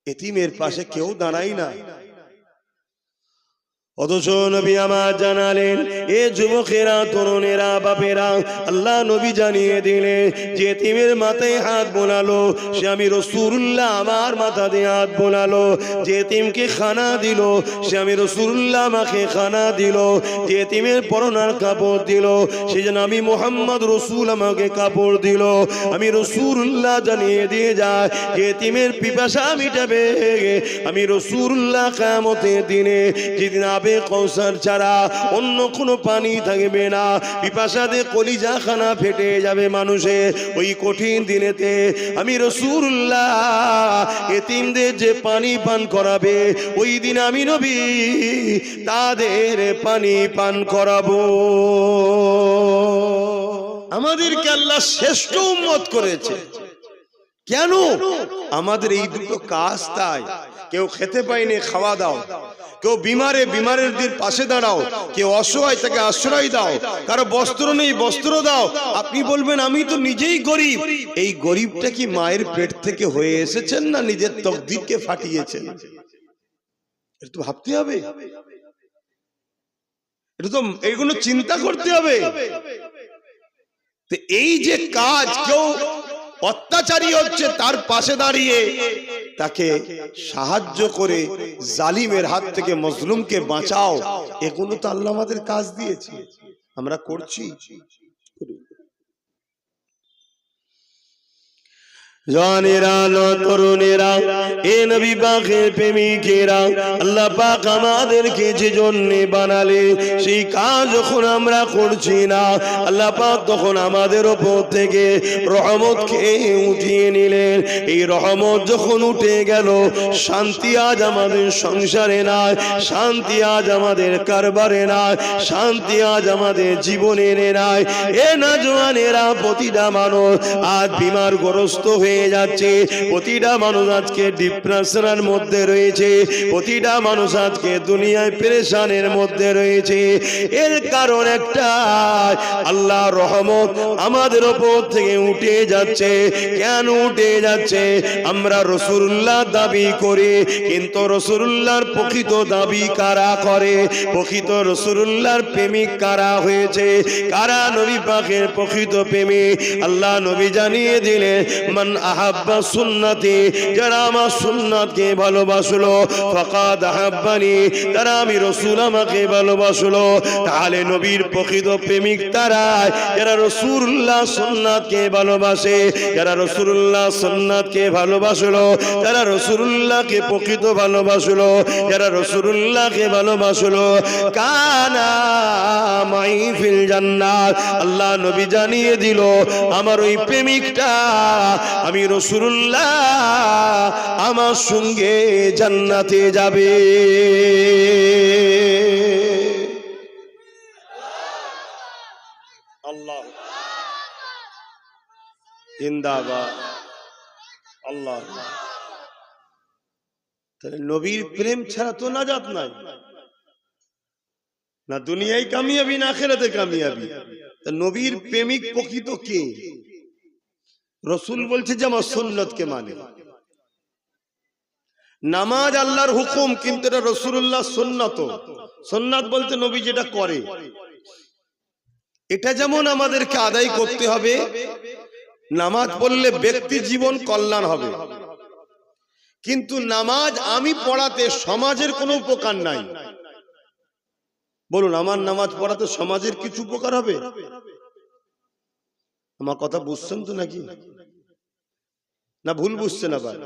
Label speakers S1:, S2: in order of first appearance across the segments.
S1: এতিমের পাশে কেউ দাঁড়ায় না। অথচ নবী আমার জানালেন, এ যুবকেরা, তরুণেরা, বাপেরা, আল্লাহ নবী জানিয়ে দিলেন যে এতিমের মাথায় হাত বোলালো সে আমি রাসূলুল্লাহ আমার মাথা দিয়ে হাত বোলালো। যে এতিমকে খানা দিল সে আমি রাসূলুল্লাহ আমাকে খানা দিল। যে এতিমের পরনার কাপড় দিল সে যেন আমি মুহাম্মদ রাসূল আমাকে কাপড় দিল। আমি রাসূলুল্লাহ জানিয়ে দিয়ে যায় যে এতিমের পিপাসা মিটাবে আমি রাসূলুল্লাহ কিয়ামতের দিনে, যেদিন কৌসার ছাড়া অন্য কোনো পানি থাকবে না, পিপাসাতে কলিজা খানা ফেটে যাবে মানুষের। ওই কঠিন দিনেতে আমি রাসূলুল্লাহ এতিমদের যে পানি পান করাবে, ওই দিন আমি নবী তাদের পানি পান করাবো। আমাদেরকে আল্লাহ শ্রেষ্ঠ উম্মত করেছে। কেন? আমাদের এই দুটো কাজ। তাই কেউ খেতে পায়নি, খাওয়া দাও। কেউ বিমারের পাশে দাঁড়াও। কেউ অসহায়, তাকে আশ্রয় দাও। কারো বস্ত্র নেই, বস্ত্র দাও। আপনি বলবেন আমি তো নিজেই গরিব। এই গরিবটা কি মায়ের পেট থেকে হয়ে এসেছেন না নিজের তকদিরকে ফাটিয়েছেন? এটা তো ভাবতে হবে, এটা তো এইগুলো চিন্তা করতে হবে। তো এই যে কাজ, কেউ অত্যাচারী হচ্ছে তার পাশে দাঁড়িয়ে তাকে সাহায্য করে জালিমের হাত থেকে মজলুমকে বাঁচাও, এগুলো তো আল্লাহ আমাদের কাজ দিয়েছে, আমরা করছি। জানেরা, তরুণেরা, এ নবী পাকের প্রেমিকেরা, আল্লাহ পাক আমাদেরকে যে জন্য বানালে সেই কাজ যখন আমরা করছি না, আল্লাহ পাক তখন আমাদের উপর থেকে রহমতকে উঠিয়ে নিলেন। এই রহমত যখন উঠে গেল, শান্তি আজ আমাদের সংসারে নাই, শান্তি আজ আমাদের কারবারে নাই, শান্তি আজ আমাদের জীবনে নাই। এ না জওয়ানেরা, প্রতিটা মানুষ আজ বিমারগ্রস্ত হয়ে যাচ্ছে। প্রতিটা মানুষ আজকে ডিপ্রেশনের মধ্যে রয়েছে। প্রতিটা মানুষ আজকে দুনিয়ায় পেরেশানের মধ্যে রয়েছে। এর কারণ একটা, আল্লাহ রহমত আমাদের উপর থেকে উঠে যাচ্ছে। কেন উঠে যাচ্ছে? আমরা রাসূলুল্লাহ দাবি করি, কিন্তু রাসূলুল্লাহর প্রকৃত দাবি কারা করে? প্রকৃত রাসূলুল্লাহর প্রেমিক কারা হয়েছে? কারা নবী পাকের প্রকৃত প্রেমিক? আল্লাহ নবী জানিয়ে দিলেন, মান আহাব্বা সুন্নতি, যারা আমার সুন্নাতকে ভালোবাসলো, ফাকাদ আহাব্বানি, তারা আমি রাসূল আমাকে ভালোবাসলো। তাহলে নবীর প্রকৃত প্রেমিক তারা যারা রাসূলুল্লাহ সুন্নাতকে ভালোবাসে, যারা রাসূলুল্লাহ সুন্নাতকে ভালোবাসলো, যারা রাসূলুল্লাহকে প্রকৃত ভালোবাসলো, যারা রাসূলুল্লাহকে ভালোবাসলো, কানা মাই ফিল জান্নাত। আল্লাহ নবী জানিয়ে দিল, আমার ওই প্রেমিকটা আমি রাসূলুল্লাহ আমার সঙ্গে জান্নাতে যাবে। আল্লাহ জিন্দাবাদ, আল্লাহ। তাহলে নবীর প্রেম ছাড়া তো নাজাত নাই, না দুনিয়ায় কামিয়াবি না আখিরাতে কামিয়াবি। তা নবীর প্রেমিক প্রকৃত কে? রাসূল বলছে যে আমার সুন্নতকে মানে। নামাজ আল্লাহর হুকুম, কিন্তু এটা রাসূলুল্লাহ সুন্নত। সুন্নাত বলতে নবী যেটা করে, এটা যেমন আমাদেরকে আদায় করতে হবে। নামাজ পড়লে ব্যক্তি জীবন কল্যাণ হবে, কিন্তু নামাজ আমি পড়াতে সমাজের কোনো উপকার নাই। বলুন, আমার নামাজ পড়াতে সমাজের কিছু উপকার হবে? আমার কথা বুঝছেন তো নাকি, না ভুল বুঝছেন? আবার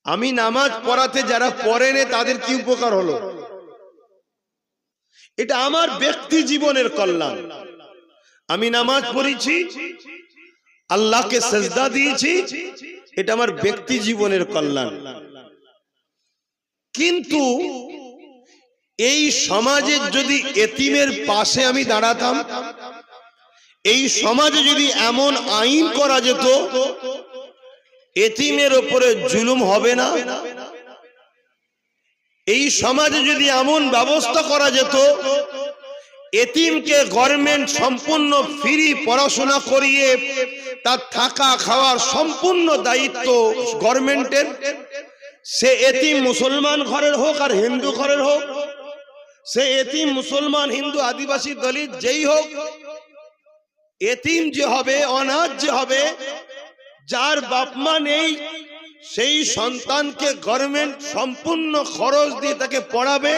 S1: আমি নামাজ পড়াতে যারা পড়েনে তাদের কি উপকার হলো? এটা আমার ব্যক্তি জীবনের কল্যাণ। আমি নামাজ পড়েছি, আল্লাহকে সেজদা দিয়েছি, এটা আমার ব্যক্তি জীবনের কল্যাণ। কিন্তু এই সমাজের যদি এতিমের পাশে আমি দাঁড়াতাম, এই সমাজে যদি এমন আইন করা যেত এতিমের উপরে জুলুম হবে না, এই সমাজে যদি এমন ব্যবস্থা করা যেত এতিমকে গভর্নমেন্ট সম্পূর্ণ ফ্রি পড়াশোনা করিয়ে তার থাকা খাওয়ার সম্পূর্ণ দায়িত্ব গভর্নমেন্টের। সে এতিম মুসলমান ঘরের হোক আর হিন্দু ঘরের হোক, সে এতিম মুসলমান হিন্দু আদিবাসী দলিত যেই হোক, এতিম যে হবে, অনাথ যে হবে, যার বাপ মা নেই, সেই সন্তানকে গভর্নমেন্ট সম্পূর্ণ খরচ দিয়ে তাকে পড়াবে,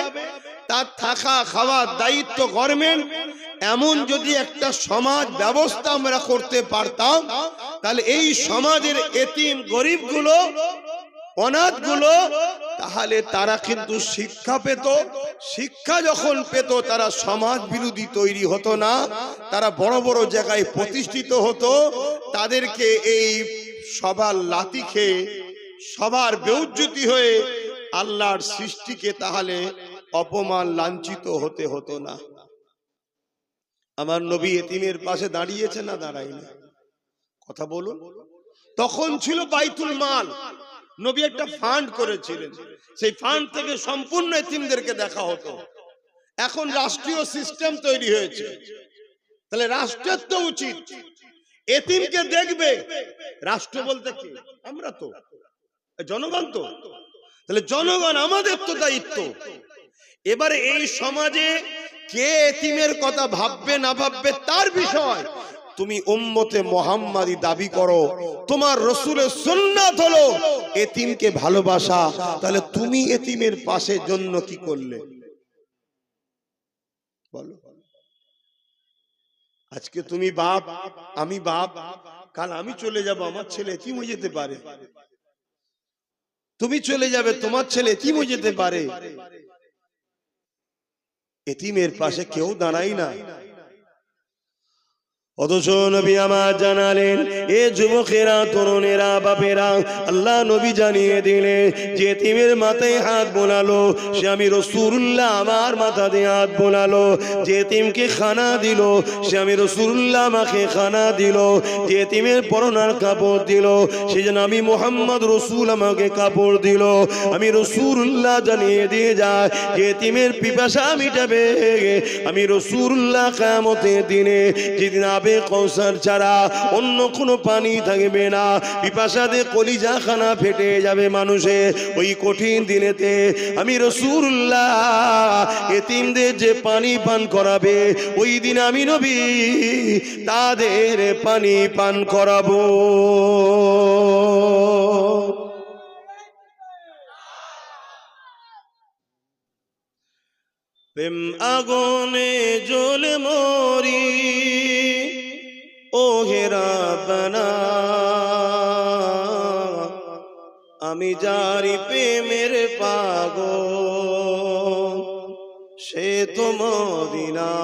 S1: তার থাকা খাওয়ার দায়িত্ব গভর্নমেন্ট। এমন যদি একটা সমাজ ব্যবস্থা আমরা করতে পারতাম, তাহলে এই সমাজের এতিম গরিবগুলো, অনাথগুলো, তাহলে তারা কিন্তু শিক্ষা পেত। শিক্ষা যখন পেত, তারা সমাজ বিরোধী তৈরি হতো না, তারা বড় বড় জায়গায় প্রতিষ্ঠিত হতো। তাদেরকে এই সবার লাথি খেয়ে, সবার বেউজ্জতি হয়ে আল্লাহর সৃষ্টিকে তাহলে অপমান লাঞ্ছিত হতে হতো না। আমার নবী এতিমের পাশে দাঁড়িয়েছে না দাঁড়ায়নি? কথা বলুন। তখন ছিল বাইতুল মাল, নবী একটা ফান্ড করেছিলেন, সেই ফান্ড থেকে সম্পূর্ণ এতিমদেরকে দেখা হতো। এখন রাষ্ট্রীয় সিস্টেম তৈরি হয়েছে, তাহলে রাষ্ট্রের তো উচিত এতিমকে দেখবে। রাষ্ট্র বলতে কি? আমরা তো জনগণ, তো তাহলে জনগণ, আমাদের তো দায়িত্ব। এবারে এই সমাজে কে এতিমের কথা ভাববে না ভাববে তার বিষয়। তুমি উম্মতে মুহাম্মাদি দাবি করো, তোমার রাসূলের সুন্নাত হলো এতিমকে ভালোবাসা, তাহলে তুমি এতিমের পাশে জন্য কি করলে বলো? আজকে তুমি বাপ, আমি বাপ, কাল আমি চলে যাব, আমার ছেলে এতিম হয়ে যেতে পারে। তুমি চলে যাবে, তোমার ছেলে এতিম হয়ে যেতে পারে। এতিমের পাশে কেউ দাঁড়ায় না। অথচ নবী আমার জানালেন, এ যুবকেরা, তরুণেরা, বাপেরা, আল্লাহ নবী জানিয়ে দিলেন যে এতিমের মাথায় হাত বোলালো সে আমি রাসূলুল্লাহ, আমার মাথা দিয়ে হাত বোলালো। যে এতিমকে খানা দিল সে আমি রাসূলুল্লাহ, আমাকে খানা দিল। যে এতিমের পরনার কাপড় দিল সে যেন আমি মুহাম্মদ রাসূল, আমাকে কাপড় দিল। আমি রাসূলুল্লাহ জানিয়ে দিয়ে যায় যে এতিমের পিপাসা মিটাবে আমি রাসূলুল্লাহ কিয়ামতের দিনে, যেদিন কৌসার ছাড়া অন্য কোনো পানি থাকবে না, পিপাসাতে কলিজা খানা ফেটে যাবে মানুষের। ওই কঠিন দিনেতে আমি রাসূলুল্লাহ এতিমদের যে পানি পান করাবে, ওই দিন আমি নবী তাদের পানি পান করাবো। প্রেম আগুনে জ্বলে মরি, ও হে রাব্বানা, আমি যারি প্রেমের পাগল সে তো মদিনায়।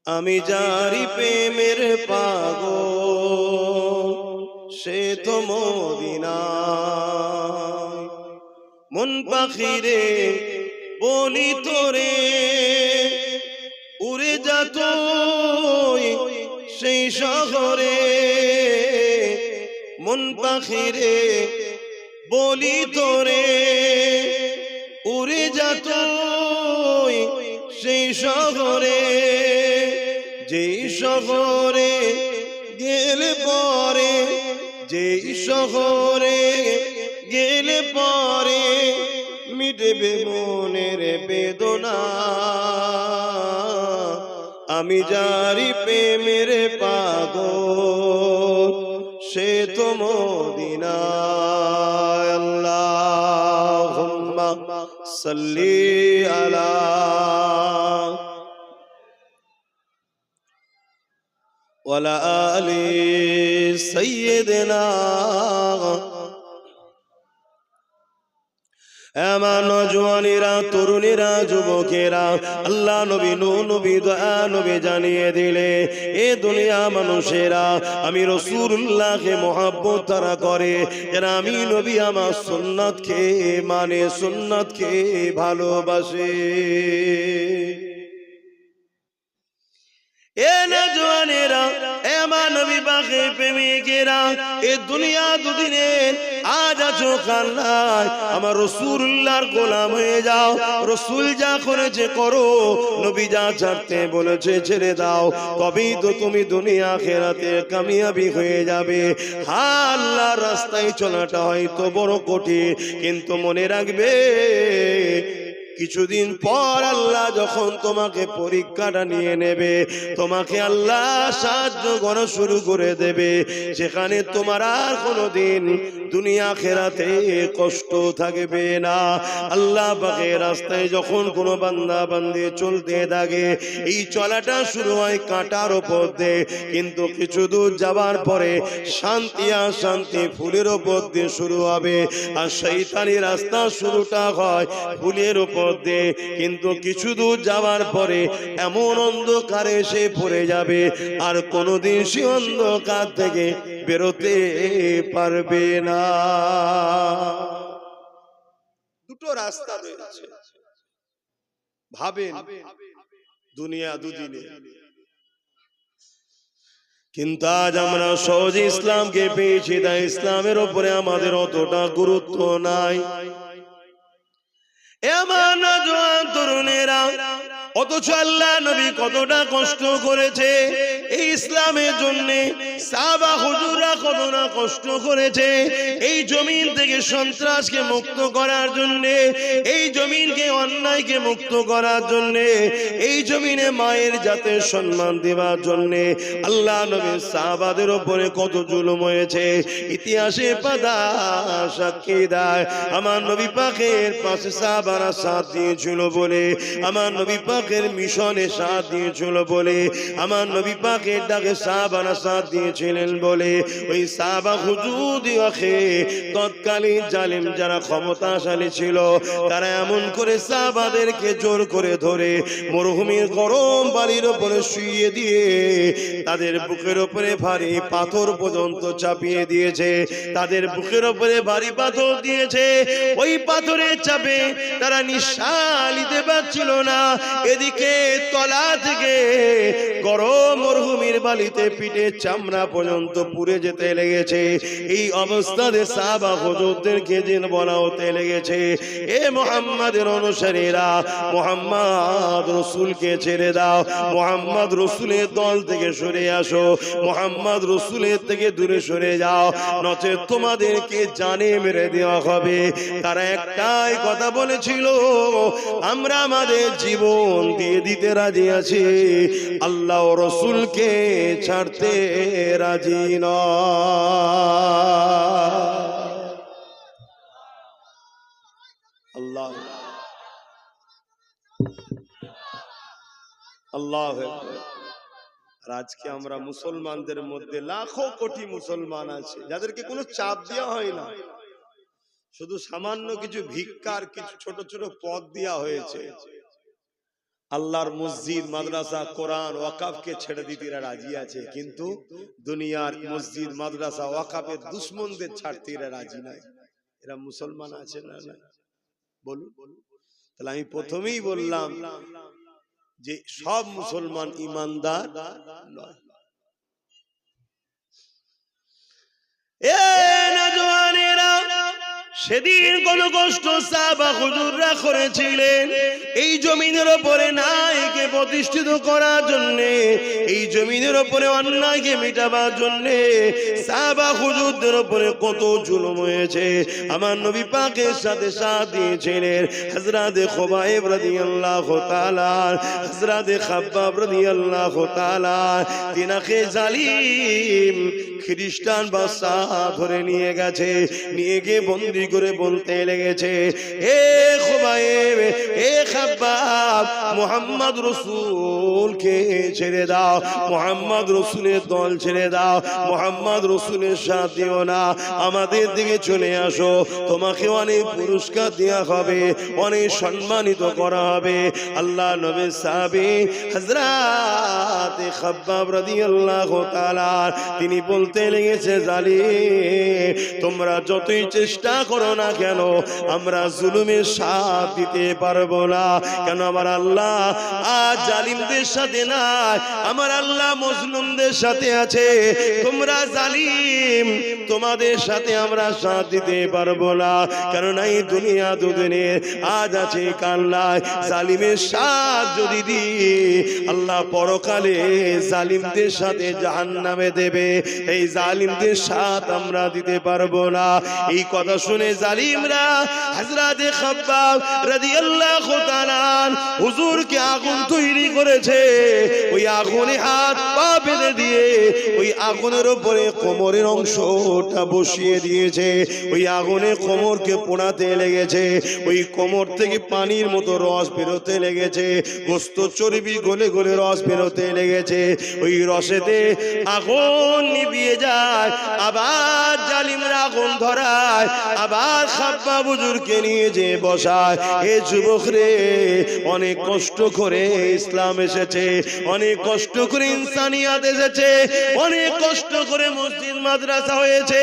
S1: আমি যারি প্রেমের পাগল সে তো মদিনায়। মন পাখিরে বলি তোরে, উড়ে যাত সেই শহরে। মন পাখিরে বলি তোরে, উড়ে যাত সেই শহরে। যেই শহরে গেলে পরে, যেই শহরে গেলে পরে মিটবে মনের বেদনা। আমি যারি প্রেমের পাগল সে তো মদিনায়। আল্লাহুম্মা সাল্লি আলা ওয়ালা আলি সাইয়্যিদিনা। আমার নওজওয়ানেরা, তরুণেরা, যুবকেরা, আল্লাহ নবী, নবী, দয়া নবী জানিয়ে দিলে এ দুনিয়া মানুষেরা আমি রাসূলুল্লাহকে মহব্বত তারা করে, এরা আমি নবী আমার সুন্নাতকে মানে, সুন্নাতকে ভালোবাসে। এ নওজওয়ানেরা, এ আমার নবী পাকের প্রেমিকেরা, এ দুনিয়া দুদিনের, আজ আছো কাল নাই। আমার রাসূলুল্লাহর গোলাম হয়ে যাও। রাসূল যা করেছে করো, নবী যা ছাড়তে বলেছে ছেড়ে দাও, তবেই তো তুমি দুনিয়া আখিরাতে কামিয়াবি হয়ে যাবে। হ্যাঁ, আল্লাহর রাস্তায় চলাটা হয়তো বড় কঠিন, কিন্তু মনে রাখবে কিছুদিন পর আল্লাহ যখন তোমাকে পরীক্ষাটা নিয়ে নেবে, তোমাকে আল্লাহ সাহায্য করা শুরু করে দেবে, সেখানে তোমার আর কোনোদিন দুনিয়া আখিরাতে কষ্ট থাকবে না। আল্লাহ পাকের রাস্তায় যখন কোনো বান্দা বান্দি চলতে থাকে, এই চলাটা শুরু হয় কাঁটার ওপর দিয়ে, কিন্তু কিছু দূর যাবার পরে শান্তি আর শান্তি ফুলের ওপর দিয়ে শুরু হবে। আর শয়তানি রাস্তা শুরুটা হয় ফুলের ওপর দিয়ে, কিন্তু কিছু দূর যাওয়ার পরে এমন অন্ধকারে সে পড়ে যাবে, আর কোনোদিন সে অন্ধকার থেকে বেরোতে পারবে না। দুটো রাস্তা রয়েছে, ভাবেন, দুনিয়া দুদিনে। কিন্তু আজ আমরা সহজে ইসলামকে পেয়েছি, তাই ইসলামের উপরে আমাদের অতটা গুরুত্ব নাই। এমন নওজোয়ান তরুণেরা, অথচ আল্লাহ নবী কতটা কষ্ট করেছে এই ইসলামের জন্য, সাহাবা হুজুররা কতটা কষ্ট করেছে এই জমিন থেকে সন্ত্রাসকে মুক্ত করার জন্য, এই জমিনকে অন্যায়কে মুক্ত করার জন্য, এই জমিনে মায়ের জাতের সম্মান দেওয়ার জন্য। আল্লাহ নবীর সাহাবাদের উপরে কত জুলুম হয়েছে, ইতিহাসে পাতা সাক্ষী দেয়। আমার নবী পাকের পাশে সাহাবারা সাথ দিয়েছিল বলে, আমার নবী পাকের মিশনে সাথ দিয়েছিল বলে, আমার নবী পাকের ডাকে সাহাবারা সাথ দিয়েছিলেন বলে, ওই সাহাবা হুজুরদিওকে তৎকালীন জালিম যারা ক্ষমতাশালী ছিল, তারা এমন করে সাহাবাদেরকে জোর করে ধরে মরুভূমির গরম বালির উপরে শুইয়ে দিয়ে তাদের বুকের উপরে ভারী পাথর পর্যন্ত চাপিয়ে দিয়েছে, তাদের বুকের উপরে ভারী পাথর দিয়েছে। ওই পাথরের চাপে তারা নিঃশ্বাস নিতে পারছিল না। এদিকে তলা থেকে গরম মরুভূমির বালিতে পিঠে চামড়া পর্যন্ত পুড়ে যেতে লেগেছে। এই অবস্থাতে সাহাবা হুজুরদেরকে জিন বলা হতে লেগেছে, এ মুহাম্মাদের অনুসারীরা, মুহাম্মদ রাসূলকে ছেড়ে দাও, মুহাম্মদ রাসূলের দল থেকে সরে আসো, মুহাম্মদ রাসূলের থেকে দূরে সরে যাও, নচেত তোমাদেরকে জানে মেরে দেওয়া হবে। তারা একটাই কথা বলেছিল, আমরা আমাদের জীবন দিয়ে দিতে রাজি আছি, আল্লাহ ও রাসূলকে ছাড়তে রাজি নয়। আল্লাহ আল্লাহ। আর আজকে আমরা মুসলমানদের মধ্যে লাখো কোটি মুসলমান আছে যাদেরকে কোনো চাপ দেওয়া হয় না, শুধু সামান্য কিছু ভিক্ষার কিছু ছোট ছোট পদ দেওয়া হয়েছে। আল্লাহর মসজিদ, মাদ্রাসা, কোরআন, ওয়াকাফকে ছেড়ে দিতে এরা রাজি আছে, কিন্তু দুনিয়ার মসজিদ, মাদ্রাসা, ওয়াকাফের দুশ্মনদের ছাড়তে এরা রাজি নাই। এরা মুসলমান আছে না? বলুন। তাহলে আমি প্রথমেই বললাম যে সব মুসলমান ইমানদার নয়। সেদিন কোন কষ্ট সাহাবা হুজুররা করেছিলেন এই জমিনের উপরে ন্যায়কে প্রতিষ্ঠিত করার জন্য, এই জমিনের উপরে অন্যায়কে মিটাবার জন্য সাহাবা হুজুরদের উপরে কত জুলুম হয়েছে। আমার নবী পাকের সাথে সাথ দিয়েছিলেন হযরত খুবাইব রাদিয়াল্লাহু তাআলা, হযরত খাব্বাব রাদিয়াল্লাহু তাআলা। তিনাকে জালিম খ্রিস্টান বাদশা ধরে নিয়ে গেছে, নিয়ে গিয়ে বন্দী করে বলতে লেগেছে, হে খুবাইব, হে খাব্বাব, মুহাম্মদ রাসূলকে ছেড়ে দাও, মুহাম্মদ রাসূলের দল ছেড়ে দাও, মুহাম্মদ রাসূলের সাথ দিও না, আমাদের দিকে চলে আসো, তোমাকে অনেক পুরস্কার দেওয়া হবে, অনেক সম্মানিত করা হবে। আল্লাহ নবীর সাহাবী হযরত খাব্বাব রাদিয়াল্লাহু তাআলা তিনি বলতে লেগেছে, জালিম তোমরা যতই চেষ্টা করো না কেন আমরা জুলুমের সাথ দিতে পারবো না। কেন আমার আল্লাহ আজ জালিমদের সাথে নাই, আমার আল্লাহ মজলুমদের সাথে আছে। তোমরা জালিম, তোমাদের সাথে আমরা সাথ দিতে পারবো না। কারণ এই দুনিয়া দুদিনে আজ আছে কাল নাই। জালিমের সাথ যদি দিই আল্লাহ পরকালে জালিমদের সাথে জাহান্নামে দেবে। এই জালিমদের সাথ আমরা দিতে পারবো না। এই কথা শুনে জালিমরা হযরতে খাব্বাব রাদিয়াল্লাহু তাআলা হুজুরকে আগুন তৈরি করেছে। ওই আগুনে হাত পা বেঁধে দিয়ে ওই আগুনের উপরে কোমরের অংশটা বসিয়ে দিয়েছে। ওই আগুনে কোমরকে পোড়াতে লেগেছে। ওই কোমর থেকে পানির মতো রস বেরোতে লেগেছে। গোস্ত চর্বি গলে গলে রস বেরোতে লেগেছে। ওই রসেতে আগুন নিভিয়ে যায়, আবার জালিমরা আগুন ধরায়, আবার খাব্বাব হুজুরকে নিয়ে যে বসায়। এ যুবক রে, অনেক কষ্ট করে ইসলাম এসেছে, অনেক কষ্ট করে ইনসানিয়াত এসেছে, অনেক কষ্ট করে মসজিদ মাদ্রাসা হয়েছে।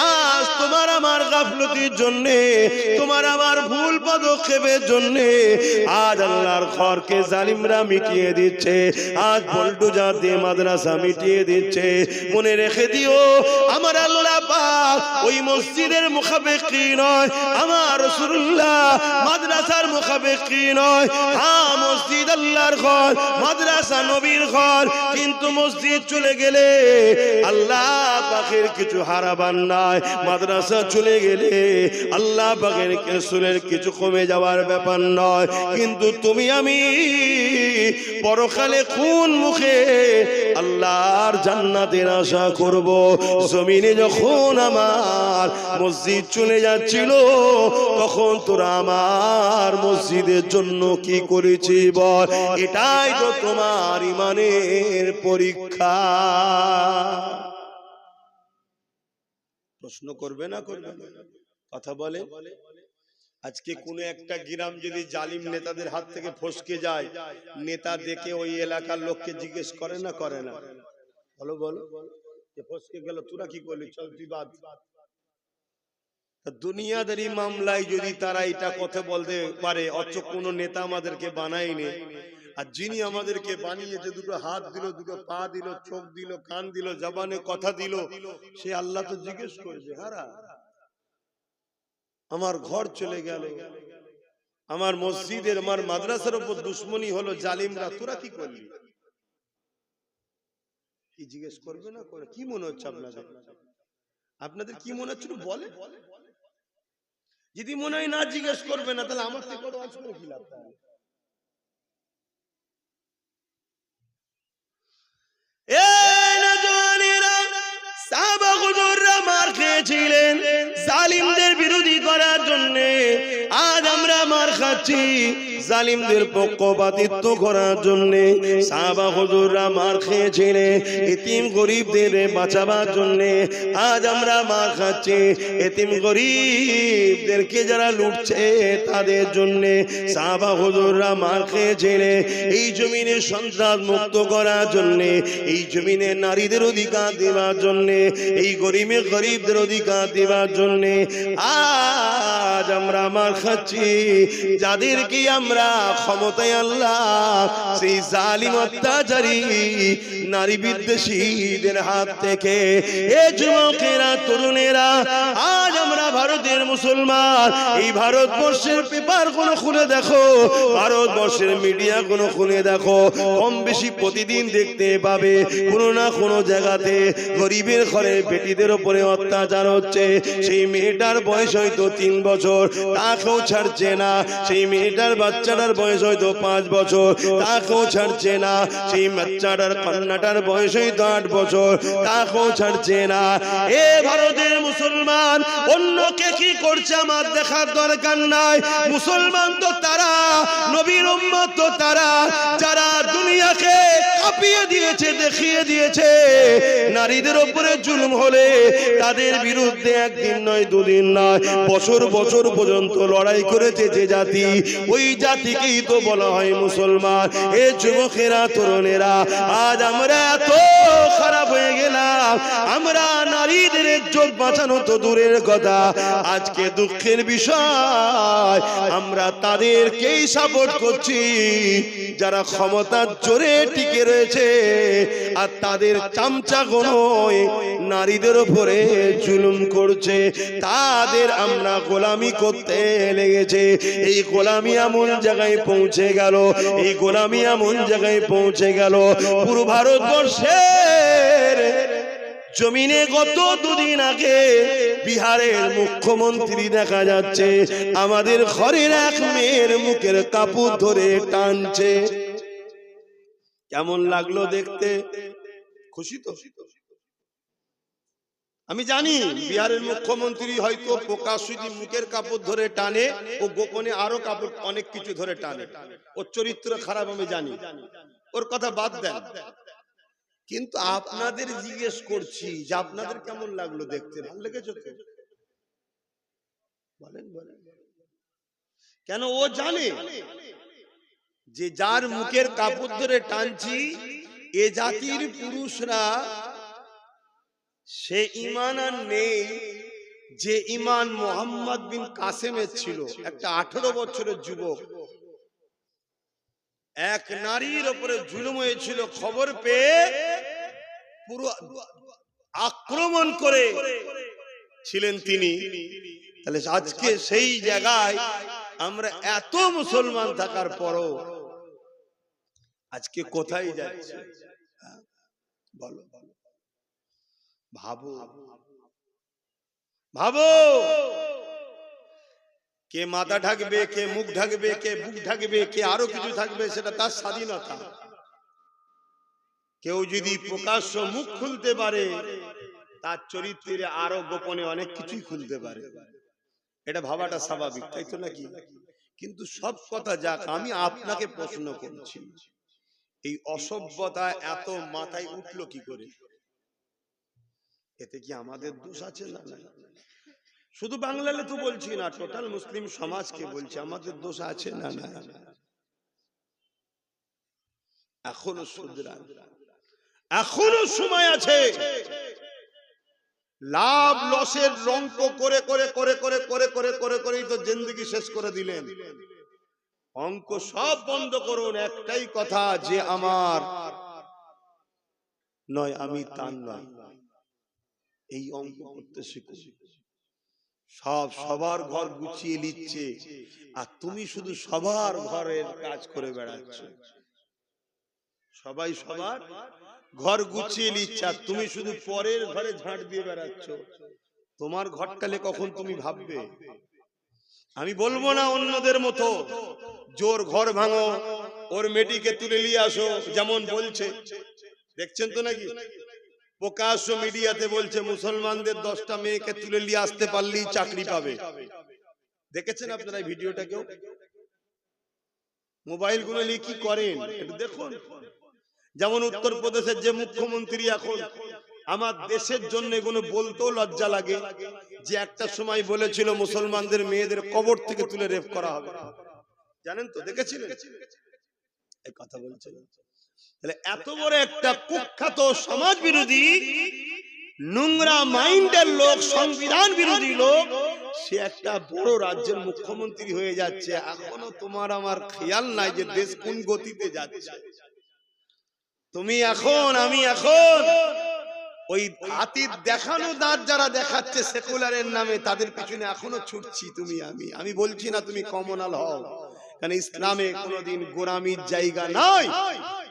S1: আজ তোমার আমার গাফলতির জন্য, তোমার আমার ভুল পদক্ষেপের জন্য আজ আল্লাহর ঘরকে জালিমরা মিটিয়ে দিচ্ছে। আজ বুলডোজার দিয়ে মাদ্রাসা মিটিয়ে দিচ্ছে। মনে রেখে দিও, আমার আল্লাহ পাক ওই মসজিদের মুখাবেকি নয়, আমার রাসূলুল্লাহ মাদ্রাসার মুখাবেকি নয়। হ্যাঁ, মসজিদ আল্লাহর ঘর, মাদ্রাসা নবীর ঘর, কিন্তু মসজিদ চলে গেলে আল্লাহ পাকের কিছু হারাবার নাই। মাদ্রাসা চলে গেলে আল্লাহ পাকের রাসূলের কিছু কমে যাওয়ার ব্যাপার নয়। কিন্তু তুমি আমি পরকালে কোন মুখে আল্লাহর জান্নাতের আশা করব? জমিনে যখন আমার মসজিদ চলে যাচ্ছিল তখন তোরা আমার মসজিদের জন্য কি করেছি বল? এটাই তো তোমার ঈমানের পরীক্ষা। প্রশ্ন করবে না করবে না? কথা বলে। আজকে কোন একটা গ্রাম যদি জালিম নেতাদের হাত থেকে ফসকে যায়, নেতা দেখে ওই এলাকার লোককে জিজ্ঞেস করে না করে না? বলো বলো, যে ফসকে গেল তোরা কি করলি, চল তুই বাদ। দুনিয়াদারি মামলায় যদি তারা এটা কথা বলতে পারে, অথচ কোন নেতা আমাদেরকে বানায়নি, আর যিনি আমাদেরকে বানিয়েছে, দুটো হাত দিল, দুটো পা দিল, চোখ দিল, কান দিল, জবানে কথা দিল, সে আল্লাহ তো জিজ্ঞেস করেছে, হারা আমার ঘর চলে গেল, আমার মসজিদের আমার মাদ্রাসার উপর দুশ্মনী হলো জালিমরা, তোরা কি করলি? কি জিজ্ঞেস করবে না করে? কি মনে হচ্ছে আপনাদের? আপনাদের কি মনে হচ্ছে বলে? যদি মনে হয় না জিজ্ঞেস করবে না, তাহলে আমার থেকে বড় আজ করে কি লাভ? মার খেয়েছিলেন জালিমদের বিরোধী করার জন্য, আজ আমরা মার খাচ্ছি জালিমদের পক্ষপাতিত্ব করার জন্য। সাহাবা হুজুররা মার খেয়েছিলেন এতিম গরিবদের বাঁচাবার জন্য, আজ আমরা মার খাচ্ছি এতিম গরিবদেরকে যারা লুটছে তাদের জন্য। সাহাবা হুজুররা মার খেয়েছিলেন এই জমিনে সন্ত্রাস মুক্ত করার জন্য, এই জমিনে নারীদের অধিকার দেওয়ার জন্য, এই গরিবদের অধিকার দেওয়ার জন্য। আজ আমরা মার খাচ্ছি যাদেরকে আমরা ক্ষমতায় আল্লাহ সেই জালিম অত্যাচারী নারী বিদ্বেষীদের হাত থেকে। এ যুবকেরা, তরুণেরা, আজ আমরা ভারতের মুসলমান, এই ভারতবর্ষের পেপার গুলো খুলে দেখো, ভারতবর্ষের মিডিয়া গুলো খুলে দেখো, কম বেশি প্রতিদিন দেখতে পাবে কোনো না কোনো জায়গাতে গরিবের ঘরে বেটিদের উপরে অত্যাচার হচ্ছে। সেই মেয়েটার বয়স হয়তো 3 বছর, তাকেও ছাড়ছে না। সেই মেয়েটার বাচ্চাটার বয়স হয়তো 5 বছর, তাকেও ছাড়ছে না। সেই বাচ্চাটার কন্যাটার বয়স হয়তো 8 বছর, তাকেও ছাড়ছে না। এ ভারতের মুসলমান, অন্য লোকে কি করছে আমার দেখার দরকার নাই। মুসলমান তো তারা, নবীর উম্মত তো তারা, যারা দুনিয়াকে কাঁপিয়ে দিয়েছে, দেখিয়ে দিয়েছে নারীদের উপরে জুলুম হলে তাদের বিরুদ্ধে একদিন নয়, দুদিন নয়, বছর বছর পর্যন্ত লড়াই করেছে যে জাতি, ওই জাতিকেই তো বলা হয় মুসলমান। এ যুবকেরা, তরুণেরা, আজ আমরা এত খারাপ হয়ে গেলাম, আমরা নারীদের ইজ্জত বাঁচানো তো দূরের কথা, আজকে দুঃখের বিষয় আমরা তাদেরকেই সাপোর্ট করছি যারা ক্ষমতার জোরে টিকে রয়েছে, আর তাদের চামচাগণই নারীদের উপরে জুলুম করছে, তাদের আমরা গোলামি করতে লেগেছে। এই গোলামি এমন জায়গায় পৌঁছে গেল, এই গোলামি এমন জায়গায় পৌঁছে গেল, পুরো ভারতবর্ষের জমিনে গত দুদিন আগে বিহারের মুখ্যমন্ত্রী দেখা যাচ্ছে আমাদের ঘরের এক মেয়ের মুখের কাপড় ধরে টানছে। কেমন লাগলো দেখতে? খুশি তো? আমি জানি বিহারের মুখ্যমন্ত্রী হয়তো প্রকাশ্যে মুখের কাপড় ধরে টানে, ও গোপনে আরো কাপড় অনেক কিছু ধরে টানে, ওর চরিত্র খারাপ আমি জানি, ওর কথা বাদ দেন। কিন্তু আপনাদের জিজ্ঞেস করছি যে আপনাদের কেমন লাগলো দেখতে? ভালো লেগেছে তো? বলেন বলেন। কেন? ও জানে যে যার মুখের কাপড় ধরে টানছি এ জাতির পুরুষরা সে ঈমান আর নেই যে ঈমান মোহাম্মদ বিন কাসেমের ছিল। একটা 18 বছরের যুবক এক নারীর উপরে জুলুম হয়েছিল, খবর পেয়ে পুরো আক্রমণ করে ছিলেন তিনি। তাহলে আজকে সেই জায়গায় আমরা এত মুসলমান থাকার পরও আজকে কোথায় যাচ্ছে? বলো, ভাবো ভাবো। কে মাথা ঢাকবে, কে মুখ ঢাকবে, কে বুক ঢাকবে, কে আরো কিছু থাকবে, সেটা তার স্বাধীনতা। কেউ যদি প্রকাশ্য মুখ খুলতে পারে তার চরিত্রে আরো গোপনে অনেক কিছুই খুলতে পারে, এটা ভাবাটা স্বাভাবিক, তাই তো নাকি? কিন্তু সব কথা যাক, আমি আপনাকে প্রশ্ন করছি, এই অসভ্যতা এত মাথায় উঠলো কি করে? এতে কি আমাদের দোষ আছে? না, শুধু বাংলালে তো বলছি না, টোটাল মুসলিম সমাজকে বলছি, আমাদের দোষ আছে না? না, এখনো শুধরান, এখনো সময় আছে। লাভ লসের রঙ্ক করে করে করে করে করে করে করে করেই তো জিন্দেগি শেষ করে দিলেন। অঙ্ক সব বন্ধ করুন, একটাই কথা, যে আমার নয় আমি তার নয়, এই অঙ্ক করতে শিখুন। সব সবার ঘর গুছিয়ে নিচ্ছে আর তুমি শুধু সবার ঘরের কাজ করে বেড়াচ্ছ। সবাই সবার ঘর গুছিয়ে নিচ্ছে আর তুমি শুধু পরের ঘরে ঝাঁট দিয়ে বেড়াচ্ছ। তোমার ঘরটালে কখন তুমি ভাববে? আমি বলবো না অন্যদের মতো জোর ঘর ভাঙো, ওর মেয়েটিকে তুলে নিয়ে আসো, যেমন বলছে, দেখছেন তো নাকি প্রকাশ্য মিডিয়াতে বলছে মুসলমানদের 10টা মেয়েকে তুলে নিয়ে আসতে পারলেই চাকরি পাবে। দেখেছেন আপনারা এই ভিডিওটা? কেউ মোবাইল গুলো নিয়ে কি করেন একটু দেখুন। যেমন উত্তরপ্রদেশের যে মুখ্যমন্ত্রী, এখন আমার দেশের জন্য এগুলো বলতেও লজ্জা লাগে, যে একটা সময় বলেছিল মুসলমানদের মেয়েদের কবর থেকে তুলে রেপ করা হবে, জানেন তো? দেখেছিলেন এই কথা বলছেন? তাহলে এত বড় একটা কুখ্যাত সমাজ বিরোধী নোংরা মাইন্ডের লোক, সংবিধান বিরোধী লোক, সে একটা বড় রাজ্যের মুখ্যমন্ত্রী হয়ে যাচ্ছে। এখনো তোমার আমার খেয়াল নাই যে দেশ কোন গতিতে যাচ্ছে। তুমি এখন, আমি এখন ওই হাতির দেখানো দাঁত যারা দেখাচ্ছে সেকুলারের নামে, তাদের পিছনে এখনো ছুটছি তুমি আমি বলছি না তুমি কমনাল হও, কারণ ইসলামে কোনোদিন গোলামির জায়গা নাই।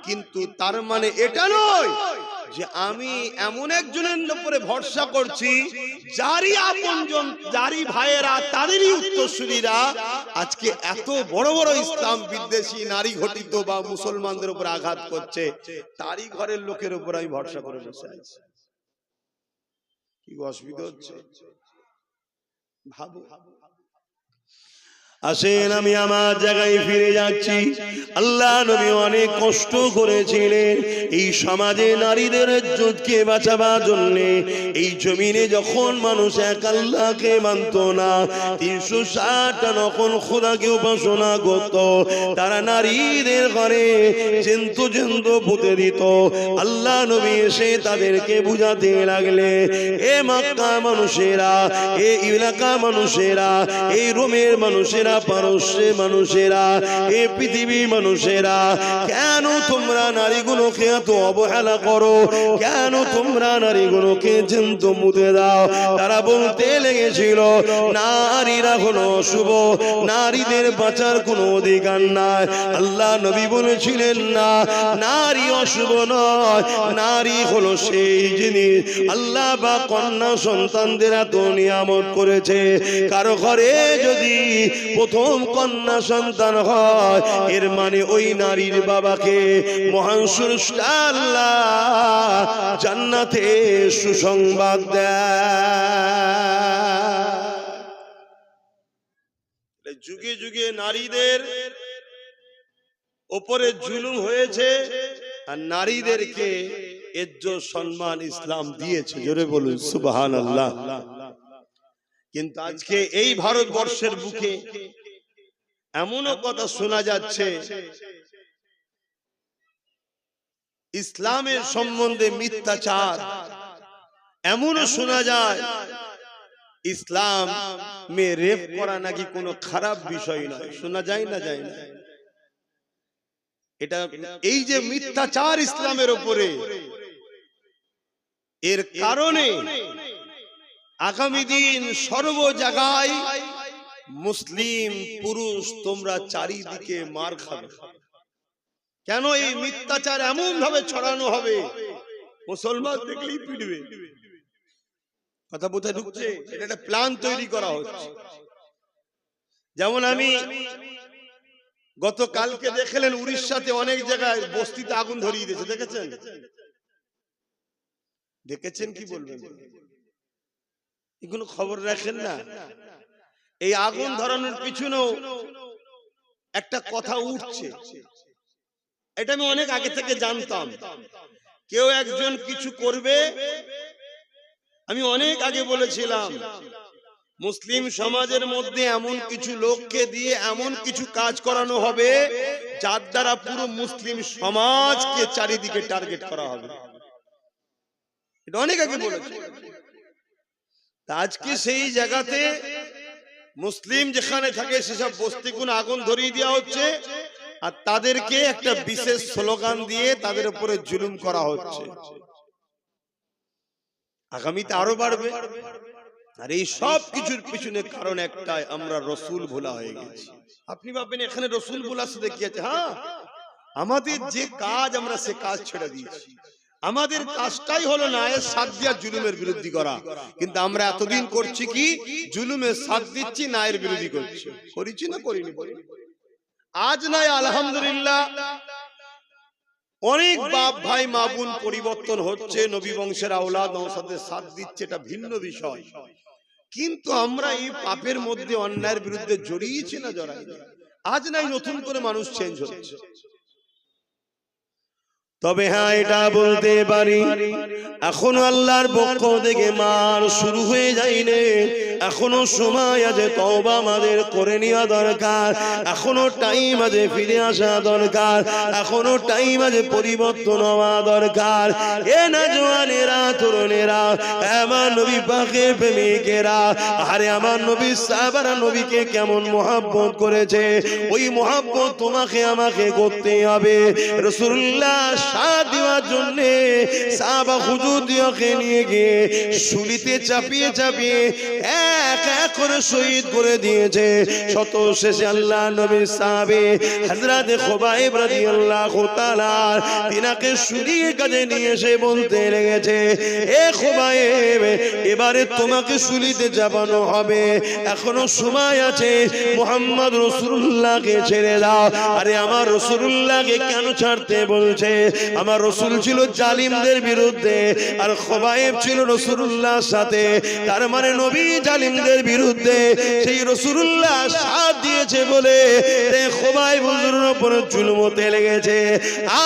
S1: কিন্তু তার মানে এটা নয় যে আমি এমন একজনের উপরে ভরসা করছি যারই আপনজন, যারই ভাইয়েরা, তাদেরই উত্তরসূরিরা আজকে এত বড় বড় ইসলাম বিদ্বেষী নারী ঘটিত বা মুসলমানদের উপর আঘাত করছে, তারই ঘরের লোকের উপর আমি ভরসা করে বসে আছি। কি অসুবিধা হচ্ছে? ভাবো। আসেন আমি আমার জায়গায় ফিরে যাচ্ছি। আল্লাহ নবী অনেক কষ্ট করেছিলেন এই সমাজে নারীদের ইজ্জতকে বাঁচাবার জন্য। এই জমিনে যখন মানুষ এক আল্লাহকে মানত না, 360টা নকল খোদাকে উপাসনা করত, তারা নারীদের ঘরে জন্তু জন্তু পুঁতে দিত। আল্লাহ নবী এসে তাদেরকে বুঝাতে লাগলে, এ মক্কা মানুষেরা, এ এলাকা মানুষেরা, এই রোমের মানুষেরা, পারস্যের মানুষেরা, এই পৃথিবীর মানুষেরা, কেন তোমরা নারীগুলোকে এত অবহেলা করো? কেন তোমরা নারীগুলোকে জন্তু মুতে দাও? তারা বলতে লেগেছিল নারীরা হলো অশুভ, নারীদের বাঁচার কোনো অধিকার নাই। আল্লাহ নবী বলেছিলেন না, নারী অশুভ নয়, নারী হলো সেই জিনিস আল্লাহ বা কন্যা সন্তানদের এত নিয়ামত করেছে। কারো ঘরে যদি প্রথম কন্যা সন্তান হয়, এর মানে ওই নারীর বাবাকে মহান স্রষ্টা আল্লাহ জান্নাতে সুসংবাদ দেয়। যুগে যুগে নারীদের উপরে জুলুম হয়েছে, আর নারীদেরকে ইজ্জত সম্মান ইসলাম দিয়েছে। জোরে বলুন সুবহানাল্লাহ। কিন্তু আজকে এই ভারতবর্ষের বুকে এমনও কথা শোনা যাচ্ছে, ইসলামের সম্বন্ধে মিথ্যাচার। এমনও শোনা যায় ইসলাম মে রেপ করা নাকি কোনো খারাপ বিষয় নয়। শোনা যায় না? যায় না? এটা এই যে মিথ্যাচার ইসলামের উপরে, এর কারণে আগামী দিন সর্ব জায়গায় মুসলিম পুরুষ তোমরা চারিদিকে মার খাবে। কেন? এই মিথ্যাচার এমন ভাবে ছড়ানো হবে, মুসলমান দেখলেই পিটবে। কথা বোঝা ঢুকছে? এটা একটা প্ল্যান তৈরি করা হচ্ছে। যেমন আমি গতকালকে দেখলেন উড়িষ্যাতে অনেক জায়গায় বস্তিতে আগুন ধরিয়ে দিয়েছে, দেখেছেন? দেখেছেন কি বলবেন? এগুলো খবর রাখেন না? এই আগুন ধরানোর পিছনেও একটা কথা উঠছে, এটা আমি অনেক আগে থেকে জানতাম। কেউ একজন কিছু করবে, আমি অনেক আগে বলেছিলাম মুসলিম সমাজের মধ্যে এমন কিছু লোককে দিয়ে এমন কিছু কাজ করানো হবে যার দ্বারা পুরো মুসলিম সমাজকে চারিদিকে টার্গেট করা হবে। এটা অনেক আগে বলেছি। আজকে সেই জায়গাতে মুসলিম যেখানে থাকে সেসব বস্তিগুলো আগুন ধরিয়ে দেওয়া হচ্ছে, আর তাদেরকে একটা বিশেষ স্লোগান দিয়ে তাদের উপরে জুলুম করা হচ্ছে। আগামীতে আরো বাড়বে। আর এই সব কিছুর পিছনে কারণ একটাই, আমরা রসুল ভোলা হয়ে গেছি। আপনি ভাববেন এখানে রসুল ভোলার সাথে কি আছে? হ্যাঁ, আমাদের যে কাজ আমরা সে কাজ ছেড়ে দিয়েছি। আমাদের কাজটাই হলো নায়ের সাথ দিয়া জুলুমের বিরোধী করা। কিন্তু আমরা এতদিন করছি কি? জুলুমের সাথ দিচ্ছি, নায়ের বিরোধী করছি। করেছি না করিনি? আজ নয়, আলহামদুলিল্লাহ অনেক বাপ ভাই মা বোন পরিবর্তন হচ্ছে, নবী বংশের আওলাদ নওশাদের সাথ দিচ্ছে, এটা ভিন্ন বিষয়। কিন্তু আমরা এই পাপের মধ্যে অন্যায়ের বিরুদ্ধে জড়িয়েছি না জড়াই? আজ নাই নতুন করে মানুষ চেঞ্জ হচ্ছে। তবে হ্যাঁ, এটা বলতে পারি এখনো আল্লাহর পক্ষ থেকে মার শুরু হয়ে যায়নি। এখনো সময় আছে তওবা আমাদের করে নেওয়া দরকার। এখনো টাইম আছে ফিরে আসা দরকার। এখনো টাইম আছে পরিবর্তন হওয়া দরকার। এ না জওয়ানেরা, তরুণেরা, আমার নবী পাকের প্রেমিকেরা, আরে আমার নবী সাহাবারা নবীকে কেমন মহব্বত করেছে, ওই মহব্বত তোমাকে আমাকে করতে হবে। রাসূলুল্লাহ সাথ দেওয়ার জন্য সাহাবা হুজুরকে নিয়ে গিয়ে শুলিতে চাপিয়ে চাপিয়ে এক এক করে শহীদ করে দিয়েছে। শত শেষে আল্লাহ নবীর সাহাবী হযরত খুবাইব রাদিয়াল্লাহু তাআলা তিনাকে শুলিয়ে কাছে নিয়ে এসে বলতে লেগেছে, এ খুবাইব, এবারে তোমাকে শুলিতে চাপানো হবে, এখনো সময় আছে, মুহাম্মদ রাসূলুল্লাহকে ছেড়ে দাও। আরে আমার রাসূলুল্লাহকে কেন ছাড়তে বলছে? আমার রাসূল ছিল জালিমদের বিরুদ্ধে, আর খুবাইব ছিল রাসূলুল্লাহর সাথে। তার মানে নবী জালিমদের জালিমদের বিরুদ্ধে সেই রাসূলুল্লাহ সাথ দিয়েছে বলে খোবাই বুজুর্গের উপর জুলুম হতে লেগেছে।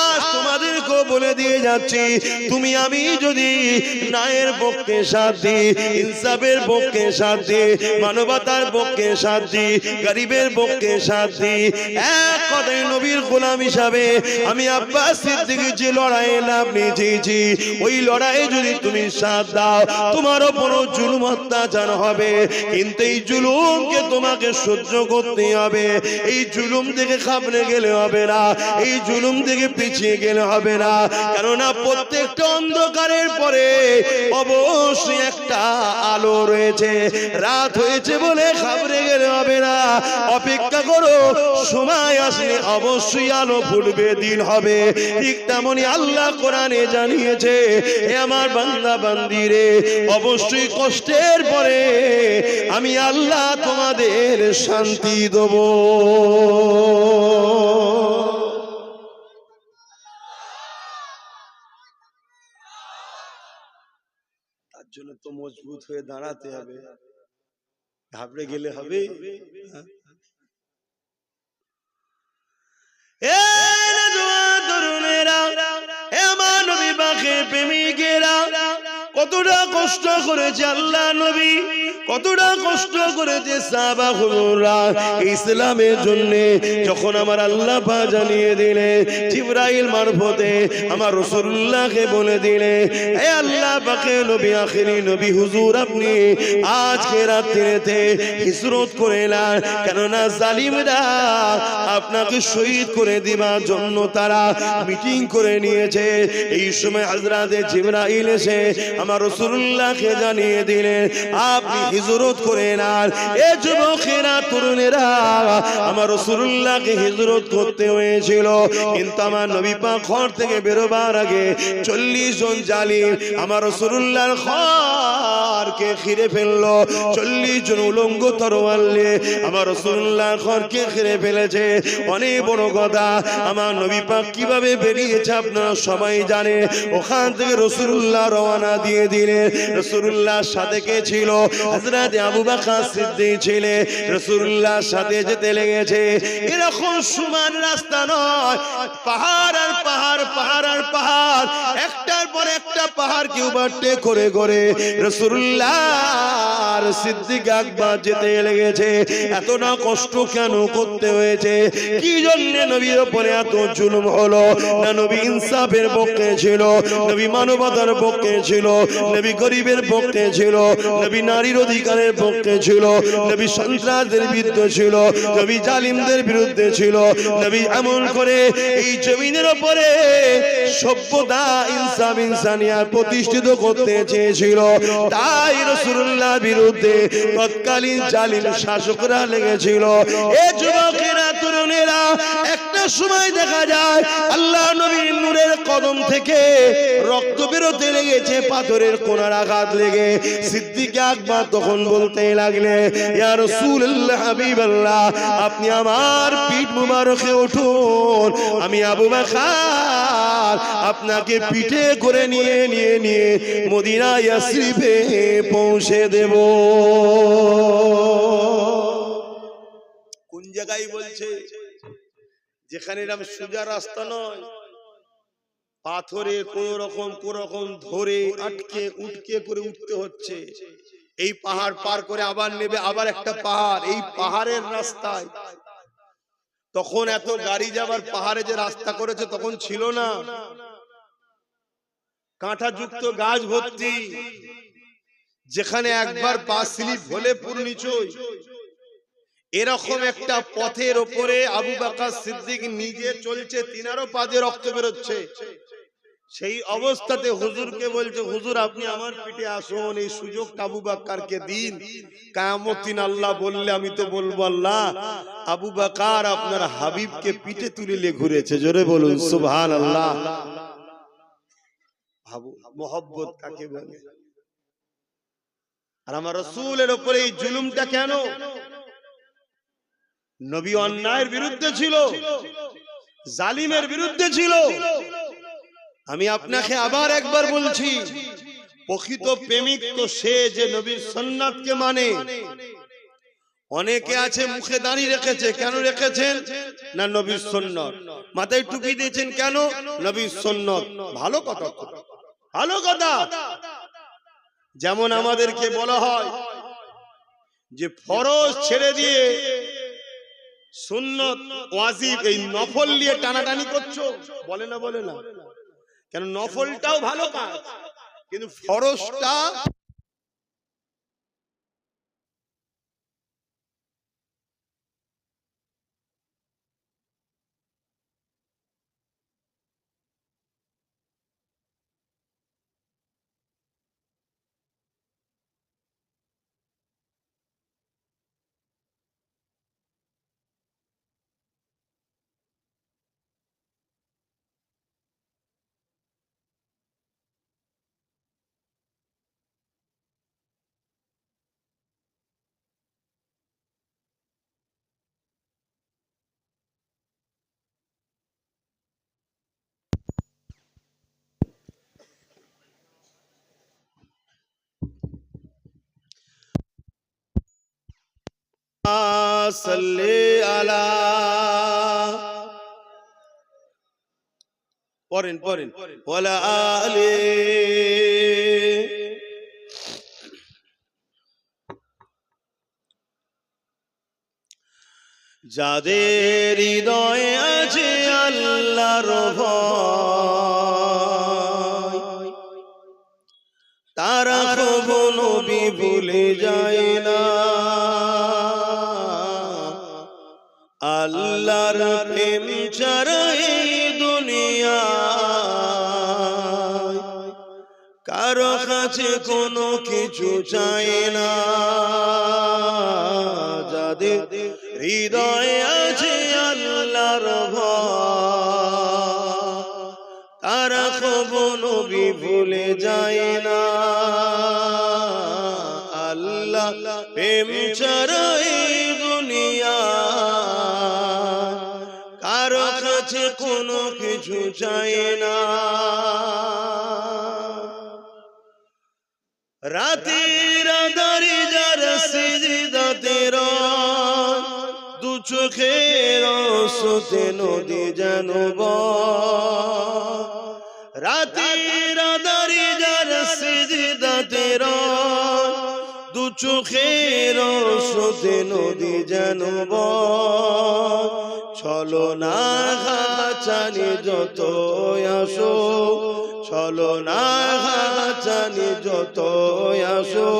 S1: আজ তোমাদেরকে বলে দিয়ে যাচ্ছি, তুমি আমি যদি ন্যায়ের পক্ষে সাথ দিই, ইনসাফের পক্ষে সাথ দিই, মানবতার পক্ষে সাথ দিই, গরিবের পক্ষে সাথ দিই, এক কথায় নবীর গোলাম হিসাবে আমি আব্বাস সিদ্দিকী যে লড়াই লাভ নিয়েছি, ওই লড়াইয়ে যদি তুমি সাথ দাও, তোমার উপর জুলুম অত্যাচার হবে, কিন্তু এই জুলুমকে তোমাকে সহ্য করতে হবে। এই জুলুম থেকে খাবলে গেলে হবে না, এই জুলুম থেকে পিছিয়ে গেলে হবে না, কেননা প্রত্যেকটা অন্ধকারের পরে অবশ্যই একটা আলো রয়েছে। রাত হয়েছে বলে খাবলে গেলে হবে না, অপেক্ষা করো, সময় আসলে অবশ্যই আলো ফুটবে, দিন হবে। ঠিক তেমনি আল্লাহ কোরআনে জানিয়েছে, হে আমার বান্দা বান্দিরে, অবশ্যই কষ্টের পরে আমি আল্লাহ তোমাদের শান্তি দেব। তার জন্য তো মজবুত হয়ে দাঁড়াতে হবে, ঘাবড়ে গেলে হবে? কতটা কষ্ট করেছে আল্লাহ নবী, কতটা কষ্ট করেছে সাহাবা হুজুররা ইসলামের জন্য। যখন আমার আল্লাহ পাক জানিয়ে দিলে, জিবরাইল মারফতে আমার রাসূলুল্লাহকে বলে দিলে, হে আল্লাহ পাকের নবী, আখেরি নবী হুজুর, আপনি আজকে রাত্রিতে হিজরত করে নেন, কেননা জালিমরা আপনাকে শহীদ করে দিবার জন্য তারা মিটিং করে নিয়েছে। এই সময় হযরতে জিবরাইল এসে আমার রাসূলুল্লাহকে জানিয়ে দিলেন, আপনি হিজরত করে নেন। এ যুবকেরা, তরুণেরা, আমার রাসূলুল্লাহকে হিজরত করতে হয়েছিল, কিন্তু আমার নবী পাক ঘর থেকে বেরোবার আগে 40 জন জালিম আমার রাসূলুল্লাহর ঘরকে ঘিরে ফেললো। 40 জন উলঙ্গ তরোয়াল নিয়ে আমার রাসূলুল্লাহর ঘরকে ঘিরে ফেলেছে। অনেক বড় কথা, আমার নবী পাক কিভাবে বেরিয়েছে আপনারা সবাই জানে। ওখান থেকে রাসূলুল্লাহ রওনা দিয়ে দিলেন। রাসূলুল্লাহর সাথে কে ছিল? হযরত আবু বকর সিদ্দিক ছিলেন। রাসূলুল্লাহর সাথে যেতে লেগেছে। এরকম সমান রাস্তা নয়, পাহাড় আর পাহাড়, পাহাড় আর পাহাড়, একটার পর একটা পাহাড় কি ওভারটেক করে করে রাসূলুল্লাহর সিদ্দিক আকবর যেতে লেগেছে। এত না কষ্ট কেন করতে হয়েছে? কি জন্য নবীর উপরে এত জুলুম হলো? না নবী ইনসাফের পক্ষে ছিল, নবী মানবতার পক্ষে ছিল, নবী গরিবের পক্ষে ছিল, নবী নারীর অধিকারের পক্ষে ছিল, নবী সন্ত্রাসদের বিরুদ্ধে ছিল, নবী জালিমদের বিরুদ্ধে ছিল। নবী এমন করে এই জমিনের উপরে সভ্যতা, ইনসাফ, ইনসানিয়াত প্রতিষ্ঠিত করতে চেয়েছিল। তাই রাসূলুল্লাহর বিরুদ্ধে তৎকালীন জালিম শাসকরা লেগেছিল। এ যুবকেরা, তরুণেরা, একটা সময় দেখা যায় আল্লাহ নবীর নূরের কদম থেকে রক্ত বেরোতে লেগেছে, পাথরের কোনার আঘাত লেগে। সিদ্দিক আকবর তখন বলতে লাগলে, ইয়া রাসূলুল্লাহ, হাবিবাল্লাহ, আপনি আমার পিঠ মুবারকে উঠুন, আমি আবু বকর আপনাকে পিঠে করে নিয়ে মদিনা ইয়াসরিবে পৌঁছে দেব। কোন জায়গায় বলছে? যেখানে এরকম সোজা রাস্তা নয়, পাথরে কোন রকম ধরে আটকে উঠকে করে উঠতে হচ্ছে। এই পাহাড় পার করে আবার নেবে আবার একটা পাহাড়, এই পাহাড়ের রাস্তায়। তখন এত গাড়ি যাবার পাহাড়ে যে রাস্তা করেছে তখন ছিল না, কাঁটা যুক্ত গাছ ভর্তি, যেখানে একবার পা স্লিপ হলে পুরো নিচই। এরকম একটা পথের ওপরে আবু বকর সিদ্দিক নিজে চলছে, তিনারও পা দিয়ে রক্ত বেরোচ্ছে। সেই অবস্থাতে হুজুরকে বলছে, হুজুর আপনি আমার পিঠে আসুন, এই সুযোগটা আবু বকরকে দিন। কিয়ামত দিন আল্লাহ বললে আমি তো বলবো, আল্লাহ আবু বকর আপনার হাবিবকে পিঠে তুলে ঘুরেছে। জোরে বলুন সুবহানাল্লাহ। ভাবু মোহব্বত কাকে বলে? আর আমার রাসূলের উপরে এই জুলুমটা কেন? নবী অন্যায়ের বিরুদ্ধে ছিল, জালিমের বিরুদ্ধে ছিল। আমি আপনাকে আবার একবার বলছি, প্রকৃত প্রেমিক তো সে যে নবীর সুন্নাতকে মানে। অনেকে আছে মুখে দাড়ি রেখেছে, কেন রেখেছেন? না নবীর সুন্নাত। মাথায় টুপি দিয়েছেন, কেন? নবীর সুন্নাত। ভালো কথা, ভালো কথা। যেমন আমাদেরকে বলা হয় যে ফরজ ছেড়ে দিয়ে সুন্নত ওয়াজিব এই নফল নিয়ে টানাটানি করছো, বলে না? বলে না? কেন? নফলটাও ভালো কাজ, কিন্তু ফরজটা সাল্লি আলা, পড়েন পড়েন, ওয়ালা আলি। যাদের হৃদয়ে আছে আল্লাহর ভয়, তারা কখনো নবী ভুলে যায় না। আল্লাহর প্রেম ছাড়া এই দুনিয়ায় কারো কাছে কোনো কিছু চাই না। যাদের হৃদয়ে আছে আল্লাহর ভয়, তারা কখনো নবী ভুলে যায় না। আল্লাহ প্রেম ছাড়া এই দুনিয়ায় কারো কাছে কোনো কিছু চাই না। রাতের আঁধারে যারা সিজদাতে রয়, দু চোখের আঁসুতে নদী যেন বয়। রাতের আঁধারে যারা সিজদাতে রয়, দু চোখের আঁসুতে নদী যেন বয়। চলো না ঘাচানি যত আসো, চলো না ঘাচানি যত আসো,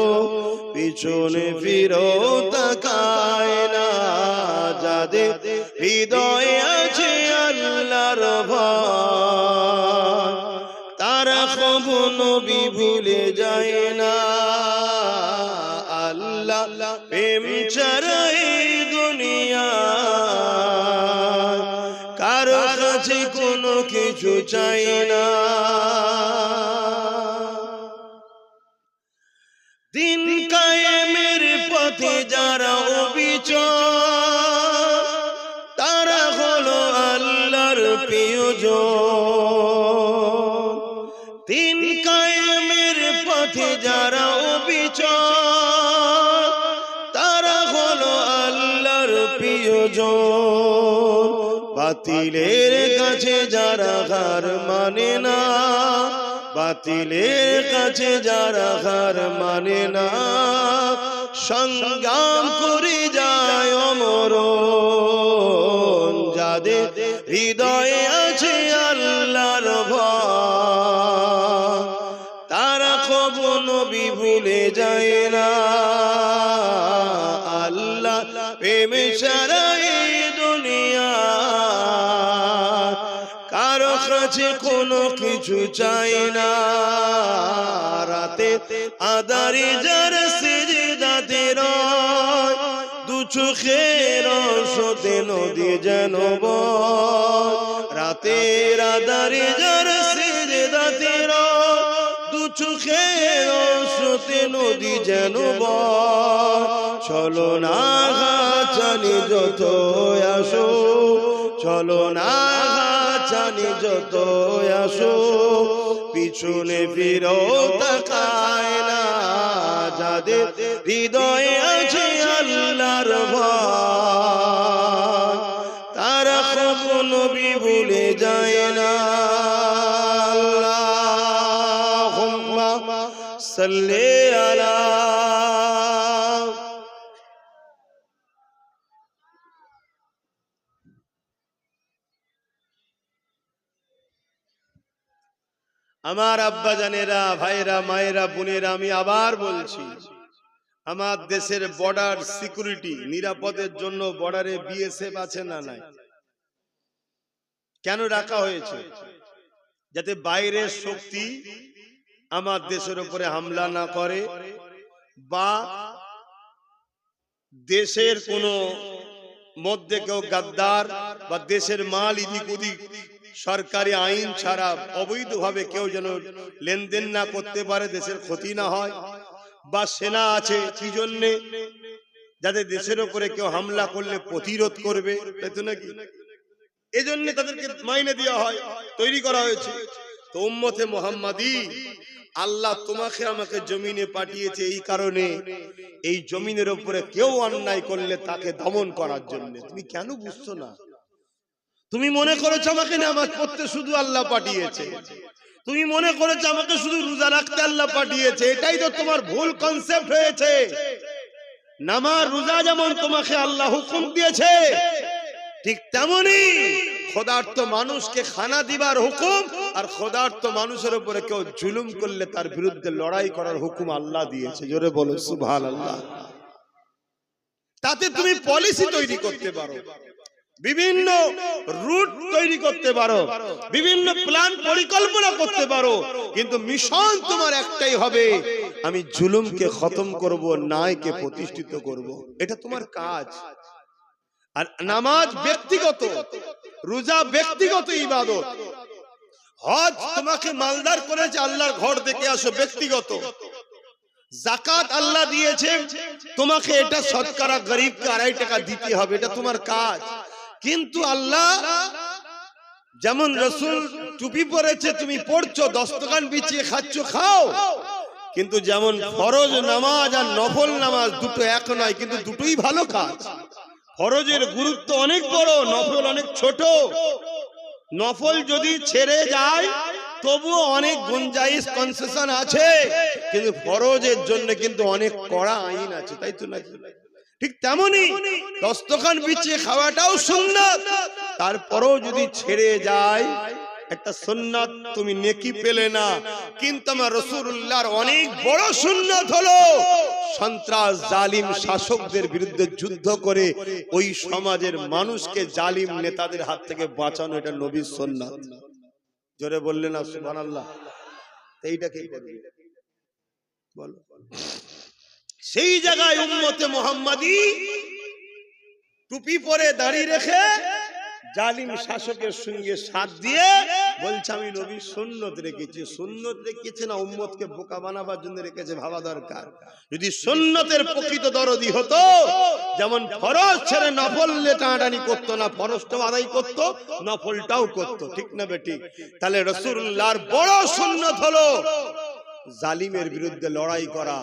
S1: পিছনে ফিরো তাকায় না। যাদের হৃদয়ে আছে আল্লাহর ভয়, তারা কখনো নবী ভুলে যায় না। আল্লাহ প্রেম ছাড়া এই দুনিয়ায় কারো কাছে কোনো কিছু চাই না। দিন কায়েমের পথে যারা অবিচল, তারা হলো আল্লাহর প্রিয়জন। দিন কায়েমের পথে যারা অবিচল, তারা হলো আল্লাহর প্রিয়জন। বাতিলের কাছে যারা হার মানে না, বাতিলের কাছে যারা হার মানে না, সংগ্রাম করে যায় অমরণ। যাদের হৃদয়ে আছে আল্লাহর ভয়, তারা কখনো নবী ভুলে যায় না। আল্লাহ প্রেম ছাড়া এই দুনিয়া কারো কাছে কোনো কিছু চাই না। রাতে আঁধারে যারা সিজদাতে রয়, দু চোখের আঁসুতে নদী যেন বয়। রাতের আঁধারে যারা সিজদাতে রয়, দু চোখের স্রোতে নদী যেন বয়, চলো না জানি যত আসো, চলো না জানি যত আসো, পিছনে ফিরো তাকায় না যাদের হৃদয়ে আছে আল্লাহর ভয়, তারা কখনো নবী ভুলে যায় না। আল্লাহুম্মা সাল্লি আলা। আমার আব্বা জানেরা, ভাইরা, মায়েরা, বোনেরা, আমি আবার বলছি, আমার দেশের বর্ডার সিকিউরিটি নিরাপদের জন্য বর্ডারে বিএসএফ আছে না নাই? কেন রাখা হয়েছে? যাতে বাইরের শক্তি আমার দেশের উপরে হামলা না করে, বা দেশের কোন মধ্যে কেউ গাদ্দার বা দেশের মাল ইদিক উদিক সরকারি আইন ছাড়া অবৈধভাবে কেউ যেন লেনদেন না করতে পারে, দেশের ক্ষতি না হয়। বা সেনা আছে কি জন্যে? যাতে দেশের উপরে কেউ হামলা করলে প্রতিরোধ করবে, তাই তো নাকি? এজন্য তাদেরকে মাইনে দেওয়া হয়, তৈরি করা হয়েছে। তো উম্মতে মুহাম্মাদি, আল্লাহ তোমাকে আমাকে জমিনে পাঠিয়েছে এই কারণে, এই জমিনের উপরে কেউ অন্যায় করলে তাকে দমন করার জন্য। তুমি কেন বুঝছো না? তুমি মনে করেছো আমাকে নামাজ পড়তে শুধু আল্লাহ পাঠিয়েছে, তুমি মনে করেছো আমাকে শুধু রোজা রাখতে আল্লাহ পাঠিয়েছে। এটাই তো তোমার ভুল কনসেপ্ট হয়েছে। নামাজ রোজা যেমন তোমাকে আল্লাহ হুকুম দিয়েছে, ঠিক তেমনি খোদার্থ মানুষকে খানা দিবার হুকুম, আর খোদার্থ মানুষের উপরে কেউ জুলুম করলে তার বিরুদ্ধে লড়াই করার হুকুম আল্লাহ দিয়েছে। জোরে বলো সুবহানাল্লাহ। তাতে তুমি পলিসি তৈরি করতে পারো, বিভিন্ন রুট তৈরি করতে পারো, বিভিন্ন প্ল্যান পরিকল্পনা করতে পারো, কিন্তু মিশন তোমার একটাই হবে, আমি জুলুমকে খতম করব, ন্যায়কে প্রতিষ্ঠিত করব। এটা তোমার কাজ। আর নামাজ ব্যক্তিগত, রোজা ব্যক্তিগত ইবাদত, হজ তোমাকে মালদার করেছে আল্লাহর ঘর দেখে আসো, ব্যক্তিগত। যাকাত আল্লাহ দিয়েছে তোমাকে, এটা শতকরা গরিবকে 2.5 টাকা দিতে হবে, এটা তোমার কাজ। কিন্তু আল্লাহ যেমন রাসূল টুপি পরেছে, তুমি পড়ছো, 10 টাকা বিছিয়ে খাচ্ছ, খাও, কিন্তু যেমন ফরজ নামাজ আর নফল নামাজ দুটো এক নয়, কিন্তু দুটোই ভালো কাজ। ফরজের গুরুত্ব অনেক বড়, নফল অনেক ছোট। নফল যদি ছেড়ে যায় তবুও অনেক গুঞ্জাইশ, কনসেশন আছে, কিন্তু ফরজের জন্য কিন্তু অনেক কড়া আইন আছে, তাই তো নাকি? ঠিক তেমনি দস্তখান বিছিয়ে খাওয়াটাও সুন্নাত, তারপরেও যদি ছেড়ে যায় একটা সুন্নাত, তুমি নেকি পেলে না। কিন্তু আমার রাসূলুল্লাহর অনেক বড় সুন্নাত হলো সন্ত্রাস জালিম শাসকদের বিরুদ্ধে যুদ্ধ করে ওই সমাজের মানুষকে জালিম নেতাদের হাত থেকে বাঁচানো, এটা নবীর সুন্নাত। জোরে বললেন না সুবহানাল্লাহ? এইটা কি করবে বলো? সেই জায়গায় উম্মতে মুহাম্মাদি টুপি পরে দাঁড়িয়ে রেখে জালিম শাসকের সঙ্গে সাথ দিয়ে বলছে আমি নবী সুন্নত রেখেছি। সুন্নত রেখেছে না উম্মতকে বোকা বানাবার জন্য রেখেছে, ভাবা দরকার। যদি সুন্নতের প্রকৃত দরদি হতো, যেমন ফরজ ছেড়ে নফল টানাটানি করতো না, ফরজটাও আদায় করতো, নফলটাও করতো, ঠিক না বেঠিক? তাহলে রাসূলুল্লাহর বড় সুন্নত হলো জালিমের বিরুদ্ধে লড়াই করা।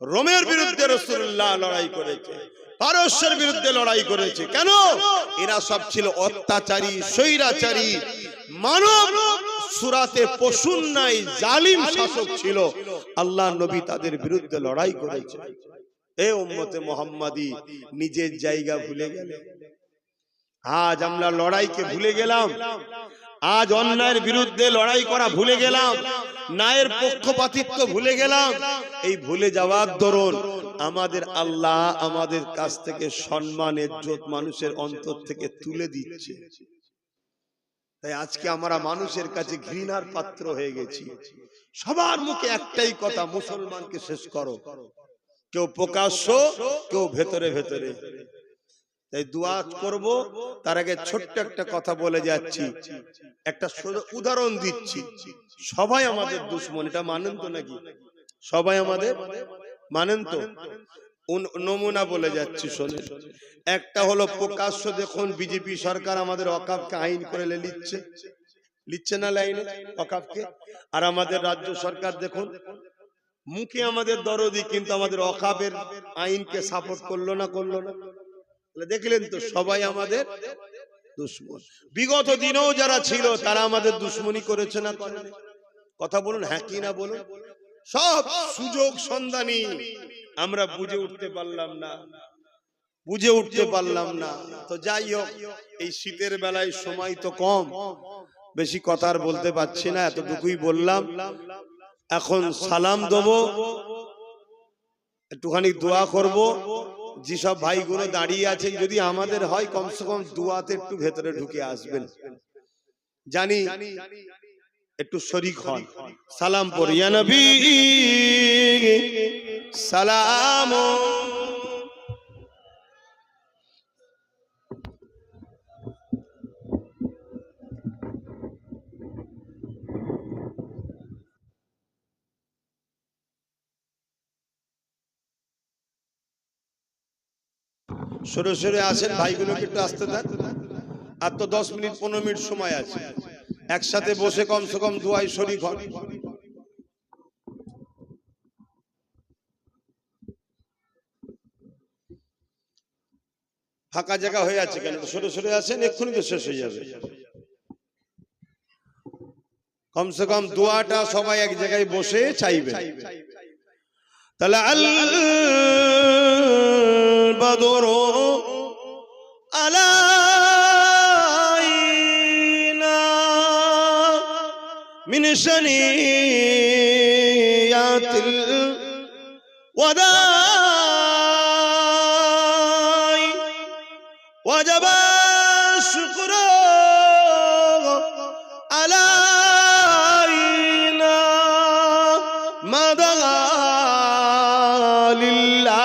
S1: রোমের বিরুদ্ধে রাসূলুল্লাহ লড়াই করেছে, পারস্যের বিরুদ্ধে লড়াই করেছে। কেন? এরা সব ছিল অত্যাচারী, স্বৈরাচারী, মানব সুরাতে পশুর নাই জালিম শাসক ছিল। আল্লাহ নবী তাদের বিরুদ্ধে লড়াই করেছে। এ উম্মতে মুহাম্মাদি, নিজের জায়গা ভুলে গেলে। আজ আমরা লড়াইকে ভুলে গেলাম, আজ অন্যায়ের বিরুদ্ধে লড়াই করা ভুলে গেলাম, ন্যায়ের পক্ষপাতিত্ব ভুলে গেলাম। এই ভুলে যাওয়ার দরুন আমাদের আল্লাহ আমাদের কাছ থেকে সম্মান, ইজ্জত মানুষের অন্তর থেকে তুলে দিচ্ছে। তাই আজকে আমরা মানুষের কাছে ঘৃণার পাত্র হয়ে গেছি। সবার মুখে একটাই কথা, মুসলমানকে শেষ করো। কেউ প্রকাশ্য, কেউ ভেতরে ভেতরে। তাই দোয়া করব। তার আগে ছোট্ট একটা কথা বলে যাচ্ছি, একটা উদাহরণ দিচ্ছি। সবাই আমাদের দুশমন, এটা মানেন তো নাকি? সবাই আমাদের মানেন তো? নমুনা বলে যাচ্ছি শোনেন। একটা হলো প্রকাশ্য, দেখুন বিজেপি সরকার আমাদের ওয়াকফকে আইন করে লিখছে না লাইনে ওয়াকফকে। আর আমাদের রাজ্য সরকার দেখুন মুখে আমাদের দরদি, কিন্তু আমাদের ওয়াকফের আইনকে সাপোর্ট করলো না। দেখলেন তো, সবাই আমাদের দুশমন। বিগত দিনেও যারা ছিল তারা আমাদের দুশমনি করেছে না? কথা বলুন, হ্যাঁ কি না বলুন। সব সুযোগ সন্ধানী, আমরা বুঝে উঠতে পারলাম না। তো যাই হোক, এই শীতের বেলায় সময় তো কম, বেশি কথা আর বলতে পারছি না, এতটুকুই বললাম। এখন সালাম দেবো, একটুখানি দোয়া করব। যেসব ভাইগুলো দাঁড়িয়ে আছে, যদি আমাদের হয় কমসে কম দোয়াতে একটু ভেতরে ঢুকে আসবেন, জানি একটু শরীক হন। সালাম পড়ি, ইয়া নবী সালাম। সরে সরে আসেন, ভাইগুলোকে একটু আসতে দেন। আর তো 10 মিনিট 15 মিনিট সময় আছে, একসাথে বসে কমসে কম দোয়ায় শরীক হন। ফাঁকা জায়গা হয়ে আছে কেন? সরে সরে আসেন, এক্ষুনি তো শেষ হয়ে যাবে। কমসে কম দোয়াটা সবাই এক জায়গায় বসে চাইবে। তাহলে আল বাদরু আলাইনা মিন শানিয়াতিল ওয়াদাই ওয়াজাবা শুকরু আলাইনা মাদা লিল্লাহ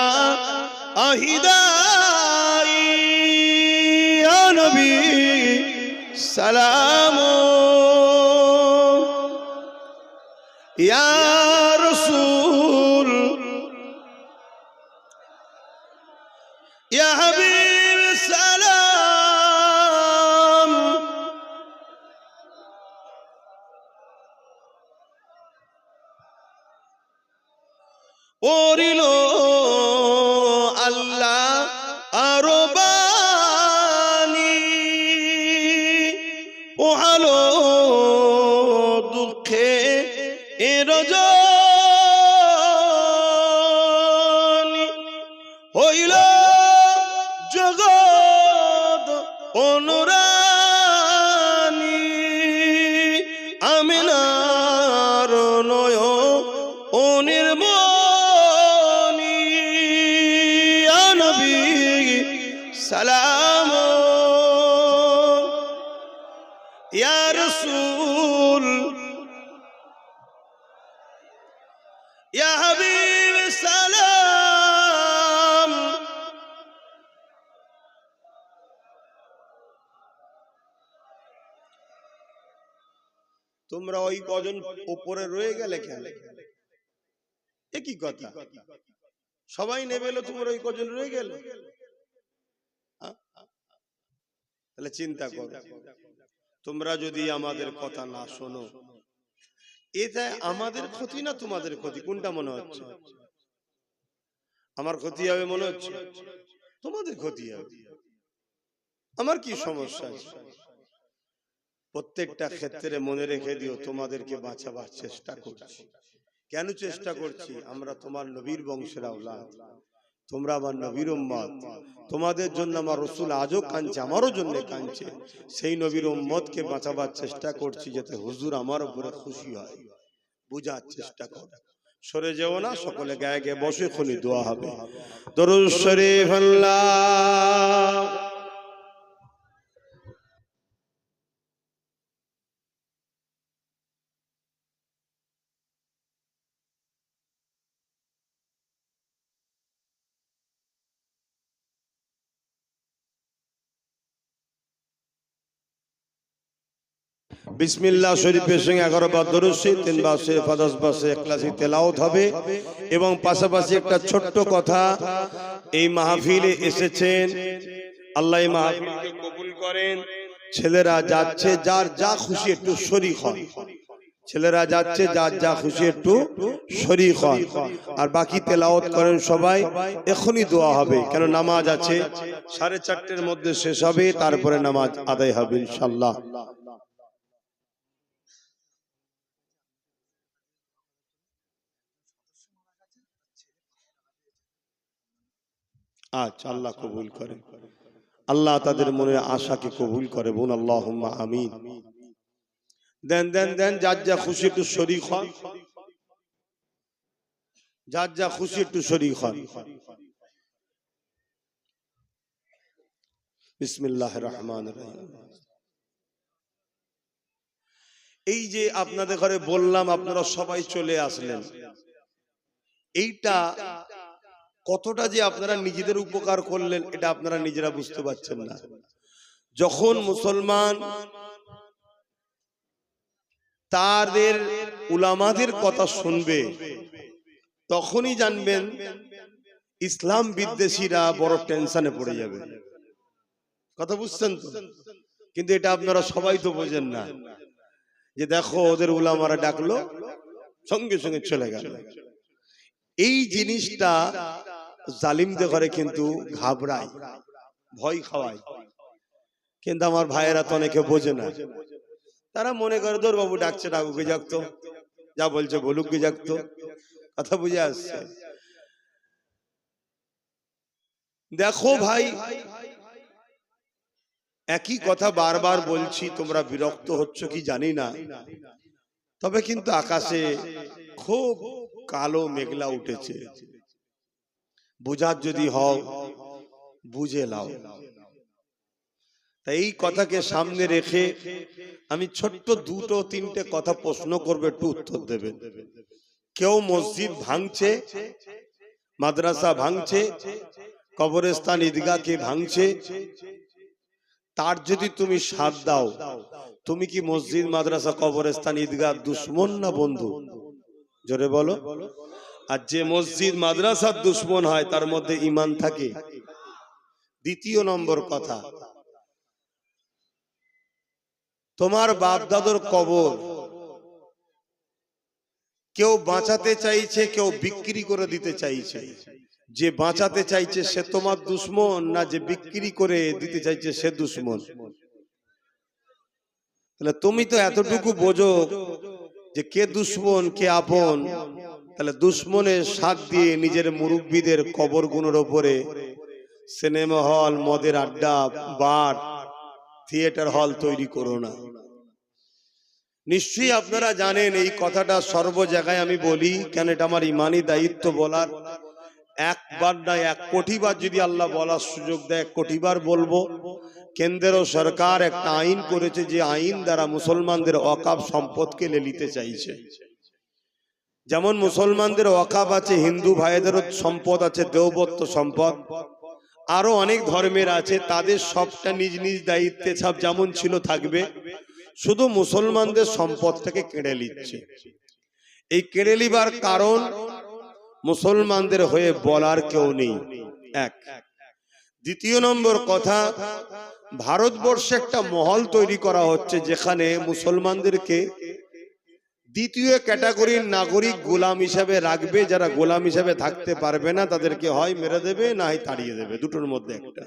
S1: আহিদাই ইয়া নবী সালাম ইয়া রাসূল ইয়া হাবিব সালাম। ওরিল আল্লাহ আরবানি ওহালো দুঃখে রজনী হইল জগৎ অনুরানী আমিনার নয় অনির্মণি ইয়া নবী সালাম ইয়া রাসূল ইয়া হাবিব সালাম। তোমরা ওই কজন উপরে রয়ে গেলে কেন? একই কথা, সবাই নেবে এলো, তোমরা ওই কজন রয়ে গেলে। তাহলে চিন্তা করো, তোমরা যদি আমাদের কথা না শোনো, এটা আমাদের ক্ষতি না তোমাদের ক্ষতি? কোনটা মনে হচ্ছে? আমার ক্ষতি হবে মনে হচ্ছে? তোমাদের ক্ষতি হবে। আমার কি সমস্যা আছে? প্রত্যেকটা ক্ষেত্রে মনে রেখে দিও, তোমাদেরকে বাঁচাবার চেষ্টা করছি। কেন চেষ্টা করছি? আমরা তোমার নবীর বংশের আওলাদ, তোমরা আমার নবীর উম্মত। তোমাদের জন্য আমার রাসূল আজও কাঁদছে, আমারও জন্য কাঁদছে। সেই নবীর উম্মতকে বাঁচাবার চেষ্টা করছি, যাতে হুজুর আমার উপরে খুশি হয়। বুঝার চেষ্টা কর, সরে যেও না। সকলে গায়ে গায়ে বসে খুনি দোয়া হবে। দরুদ শরীফ আল্লাহ বিসমিল্লাহ শরীফের সঙ্গে 11 বার দরুদ শরীফ, 3 বার শরীফ, 10 বার ইখলাসি তেলাওয়াত হবে। এবং পাশাপাশি একটা ছোট্ট কথা, এই মাহফিলে এসেছেন, আল্লাহ এই মাহফিলকে কবুল করেন। ছেলেরা যাচ্ছে, যার যা খুশি একটু শরীক হন। ছেলেরা যাচ্ছে, যার যা খুশি একটু শরীক হন। আর বাকি তেলাওয়াত করেন সবাই। এখনই দোয়া হবে, কেন নামাজ আছে, 4:30টার মধ্যে শেষ হবে, তারপরে নামাজ আদায় হবে ইনশাআল্লাহ। আচ্ছা, আল্লাহ কবুল করে, আল্লাহ তাদের মনের আশাকে কবুল করে। বলুন আল্লাহুম্মা আমিন। দেন দেন দেন, যার যা খুশি একটু শরীক হন, যার যা খুশি একটু শরীক হন। বিসমিল্লাহির রহমানির রহিম। এই যে আপনাদের ঘরে বললাম, আপনারা সবাই চলে আসলেন, এইটা কতটা যে আপনারা নিজেদের উপকার করলেন এটা আপনারা নিজেরা বুঝতে পারছেন না। যখন মুসলমান তাদের উলামাদের কথা শুনবে, তখনই জানবেন ইসলাম বিদ্বেষীরা বড় টেনশনে পড়ে যাবে। কথা বুঝছেন তো? কিন্তু এটা আপনারা সবাই তো বোঝেন না, যে দেখো ওদের উলামারা ডাকলো, সঙ্গে সঙ্গে চলে গেল। এই জিনিসটা জালিমদের ঘরে কিন্তু ঘাবড়ায়, ভয় খাওয়ায়। কিন্তু আমার ভাইয়েরা তো অনেকে বোঝে না, তারা মনে করে দৌড় বাবু ডাকছে, ডাকুকে যাকতো, যা বলছে বলুক গে যাকতো। কথা বুঝে আসছে? দেখো ভাই, একই কথা বারবার বলছি, তোমরা বিরক্ত হচ্ছ কি জানি না, তবে কিন্তু আকাশে খুব কালো মেঘলা উঠেছে। বুঝার যদি হও বুঝে লাও। তাই এই কথাকে সামনে রেখে আমি ছোট্ট 2-3টে কথা প্রশ্ন করবে, একটু উত্তর দেবেন। কেউ মসজিদ ভাঙছে, মাদ্রাসা ভাঙছে, কবরস্থান ঈদগাহকে ভাঙছে, তার যদি তুমি সাথ দাও, তুমি কি মসজিদ মাদ্রাসা কবরস্থান ঈদগাহ দুশ্মন না বন্ধু? জোরে বলো। আর যে মসজিদ মাদ্রাসার দুশ্মন হয় তার মধ্যে ঈমান থাকে? দ্বিতীয় নম্বর কথা, তোমার বাপ দাদুর কবর কেউ বাঁচাতে চাইছে, কেউ বিক্রি করে দিতে চাইছে। যে বাঁচাতে চাইছে সে তোমার দুশ্মন, না যে বিক্রি করে দিতে চাইছে সে দুশ্মন? তাহলে তুমি তো এতটুকু বোঝো যে কে দুশ্মন কে আপন। তাহলে দুশ্মনের সাথ দিয়ে নিজের মুরব্বীদের কবরগুলোর ওপরে সিনেমা হল, মদের আড্ডা, বার, থিয়েটার হল তৈরি করো না। নিশ্চয়ই আপনারা জানেন এই কথাটা সর্ব জায়গায় আমি বলি, কেন এটা আমার ইমানি দায়িত্ব বলার। একবার না 1 কোটি বার যদি আল্লাহ বলার সুযোগ দেয়, 1 কোটি বার বলবো। কেন্দ্র সরকার একটা আইন করেছে, যে আইন দ্বারা মুসলমানদের ওয়াকফ সম্পদকে নিতে চাইছে। যেমন মুসলমানদের ওয়াকফ আছে, হিন্দু ভাইদেরও সম্পদ আছে, দেওবত্ত সম্পদ, আরো অনেক ধর্মের আছে, তাদের সবটা নিজ নিজ দায়িত্বে সব যেমন ছিল থাকবে। শুধু মুসলমানদের সম্পদটাকে কেড়ে নিচ্ছে। এই কেড়ে নিবার কারণ মুসলমানদের হয়ে বলার কেউ নেই, এক। দ্বিতীয় নম্বর কথা, ভারতবর্ষে একটা মহল তৈরি করা হচ্ছে যেখানে মুসলমানদেরকে দ্বিতীয় ক্যাটাগরির নাগরিক গোলাম হিসাবে রাখবে। যারা গোলাম হিসাবে থাকতে পারবে না তাদেরকে হয় মেরে দেবে, না হয় তাড়িয়ে দেবে, দুটোর মধ্যে একটা।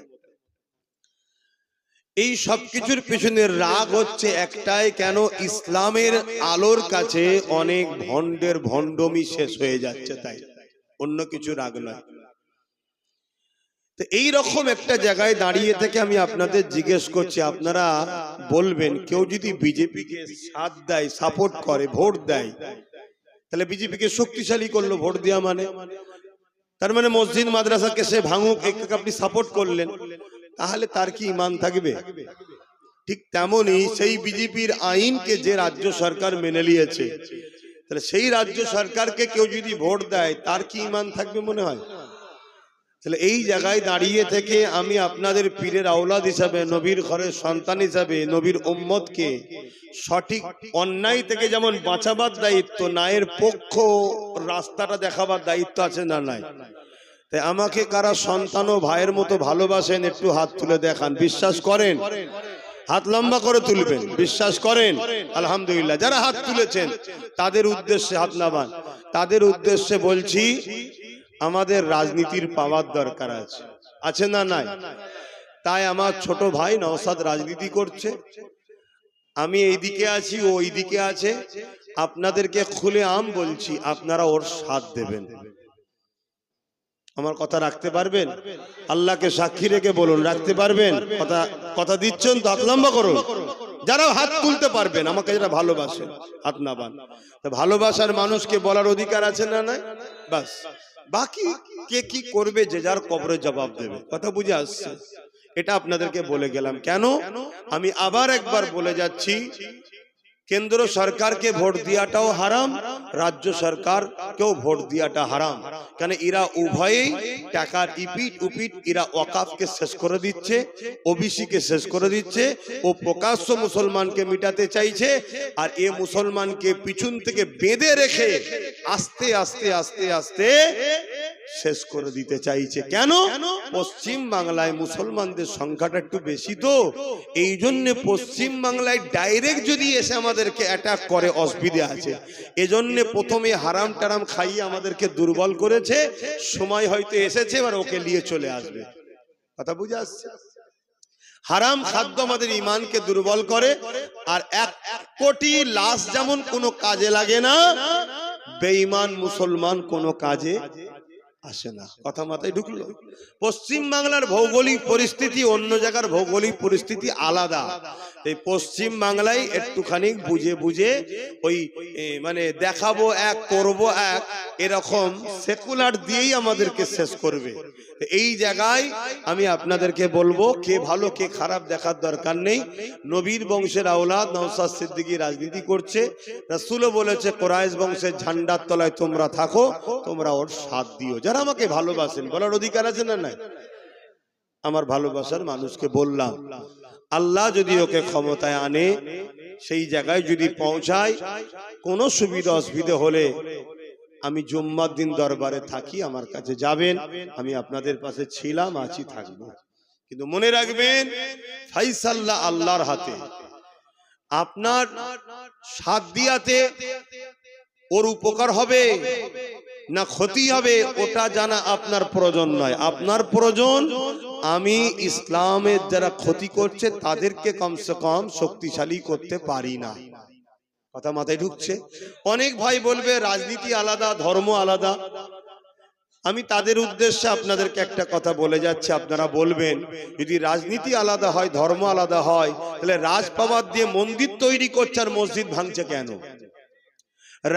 S1: এই সব কিছুর পেছনে রাগ হচ্ছে একটাই, কেন ইসলামের আলোর কাছে অনেক ভণ্ডের ভণ্ডমি শেষ হয়ে যাচ্ছে, তাই অন্য কিছু রাগ নয়। তো এই রকম একটা জায়গায় দাঁড়িয়ে থেকে আমি আপনাদের জিজ্ঞেস করছি, আপনারা বলবেন কেউ যদি বিজেপিকে সাথ দেয়, সাপোর্ট করে, ভোট দেয়, তাহলে বিজেপিকে শক্তিশালী করলো ভোট দেওয়া মানে? তার মানে মসজিদ মাদ্রাসাকে সে ভাঙুক, আপনি সাপোর্ট করলেন, তাহলে তার কি ঈমান থাকবে? ঠিক তেমনি সেই বিজেপির আইনকে যে রাজ্য সরকার মেনে নিয়েছে, তাহলে সেই রাজ্য সরকারকে কেউ যদি ভোট দেয় তার কি ঈমান থাকবে মনে হয়? তাহলে এই জায়গায় দাঁড়িয়ে থেকে আমি আপনাদের পীরের আওলাদ হিসাবে, নবীর ঘরের সন্তান হিসাবে, নবীর উম্মতকে সঠিক অন্যায় থেকে যেমন বাঁচাবার দায়িত্ব, ন্যায়ের পক্ষ রাস্তাটা দেখাবার দায়িত্ব আছে না নাই? তাই আমাকে কারা সন্তান ও ভাইয়ের মতো ভালোবাসেন একটু হাত তুলে দেখান। বিশ্বাস করেন? হাত লম্বা করে তুলবেন। বিশ্বাস করেন? আলহামদুলিল্লাহ। যারা হাত তুলেছেন তাদের উদ্দেশ্যে হাত নামান। তাদের উদ্দেশ্যে বলছি, আমাদের রাজনীতির পাওয়ার দরকার আছে, আছে না নাই? তাই আমার ছোট ভাই নওশাদ রাজনীতি করছে, আমি এইদিকে আছি, ও ওইদিকে আছে। আপনাদেরকে খুলে আম বলছি, আপনারা ওর সাথ দেবেন। আমার কথা রাখতে পারবেন? আল্লাহকে সাক্ষী রেখে বলুন, রাখতে পারবেন? কথা দিচ্ছেন তো? হাত লম্বা করুন। যারা হাত তুলতে পারবেন, আমাকে যারা ভালোবাসেন হাত নামান। ভালোবাসার মানুষকে বলার অধিকার আছে না নাই? বাস, বাকি কে কি করবে যে যার কবরে জবাব দেবে। কথা বুঝে আসছে? এটা আপনাদেরকে বলে গেলাম। কেন? আমি আবার একবার বলে যাচ্ছি, কেন্দ্র সরকারকে ভোট দিয়াটাও হারাম, রাজ্য সরকারকেও ভোট দিয়াটা হারাম। কেন? এরা উভয়েই টাকার ইপিট উপিট, এরা ওয়াকাফকে শেষ করে দিচ্ছে, ওবিসি কে শেষ করে দিচ্ছে। ও প্রকাশ্য মুসলমানকে মিটাতে চাইছে, আর এ মুসলমানকে পিছন থেকে বেঁধে রেখে আস্তে আস্তে আস্তে আস্তে শেষ করে দিতে চাইছে। কেন? পশ্চিম বাংলায় মুসলমানদের সংখ্যাটা একটু বেশি, তো এই জন্য পশ্চিম বাংলায় ডাইরেক্ট যদি এসে আমাদেরকে অ্যাটাক করে অসুবিধা আছে। এজন্য প্রথমে হারাম টারাম খাইয়ে আমাদেরকে দুর্বল করেছে। সময় হয়তো এসেছে, এবার ওকে নিয়ে চলে আসবে। কথা বুঝে আসছে? হারাম খাদ্য আমাদের ইমানকে দুর্বল করে। আর 1 কোটি লাশ যেমন কোনো কাজে লাগে না, বেঈমান মুসলমান কোনো কাজে আসে না। কথা মাথায় ঢুকলো? পশ্চিম বাংলার ভৌগোলিক পরিস্থিতি অন্য জায়গার ভৌগোলিক পরিস্থিতি আলাদা। এই পশ্চিম বাংলায় একটুখানি বুঝে বুঝে ওই মানে দেখাবো এক, করব এক, এরকম সেকুলার দিয়েই আমাদেরকে শেষ করবে। এই জায়গায় আমি আপনাদেরকে বলবো, কে ভালো কে খারাপ দেখার দরকার নেই। নবীর বংশের আওলাদ নওশাদ সিদ্দিকী রাজনীতি করছে। রাসূলও বলেছে, কুরাইশ বংশের ঝান্ডার তলায় তোমরা থাকো, তোমরা ওর সাথ দিও। যারা আমাকে ভালোবাসেন, বলার অধিকার আছে না নাই? আমার ভালোবাসার মানুষকে বললাম, আল্লাহ যদি ওকে ক্ষমতায় আনে, সেই জায়গায় যদি পৌঁছায়, কোনো সুবিধা অসুবিধা হলে আমি জুম্মার দিন দরবারে থাকি, আমার কাছে যাবেন। আমি আপনাদের পাশে ছিলাম, আছি, থাকবো। কিন্তু মনে রাখবেন, ফাইসাল্লাহ আল্লাহর হাতে। আপনার সাথ দিয়াতে ওর উপকার হবে না ক্ষতি হবে, ওটা জানা আপনার প্রয়োজন নয়। আপনার প্রয়োজন আমি ইসলামের যারা ক্ষতি করছে তাদেরকে কমসে কম শক্তিশালী করতে পারি না। কথা মাথায় ঢুকছে? অনেক ভাই বলবে রাজনীতি আলাদা, ধর্ম আলাদা। আমি তাদের উদ্দেশ্যে আপনাদেরকে একটা কথা বলে যাচ্ছি, আপনারা বলবেন যদি রাজনীতি আলাদা হয়, ধর্ম আলাদা হয়, তাহলে রাজ পাওয়ার দিয়ে মন্দির তৈরি করছে আর মসজিদ ভাঙছে কেন?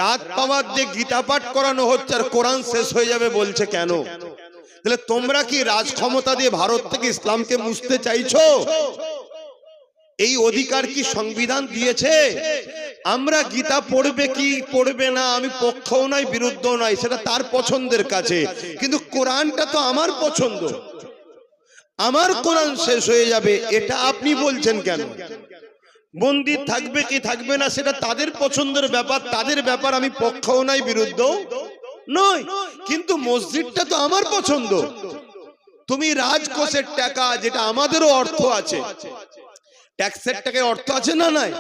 S1: রাত পাওয়ার দিয়ে গীতা পাঠ করানো হচ্ছে আর কোরআন শেষ হয়ে যাবে বলছে কেন? তাহলে তোমরা কি রাজ ক্ষমতা দিয়ে ভারত থেকে ইসলামকে মুছতে চাইছো? এই অধিকার কি সংবিধান দিয়েছে? আমরা গীতা পড়বে কি পড়বে না, আমি পক্ষও নাই বিরুদ্ধও নাই, সেটা তার পছন্দের কাছে। কিন্তু কোরআনটা তো আমার পছন্দ, আমার কোরআন শেষ হয়ে যাবে, এটা আপনি বলছেন কেন? মন্দির থাকবে কি থাকবে না সেটা তাদের পছন্দের ব্যাপার, তাদের ব্যাপার, আমি পক্ষও নাই বিরুদ্ধও নয়। কিন্তু মসজিদটা তো আমার পছন্দ। তুমি রাজকোষের টাকা, যেটা আমাদেরও অর্থ আছে, ট্যাক্সের টাকায় অর্থ আছে না নাই?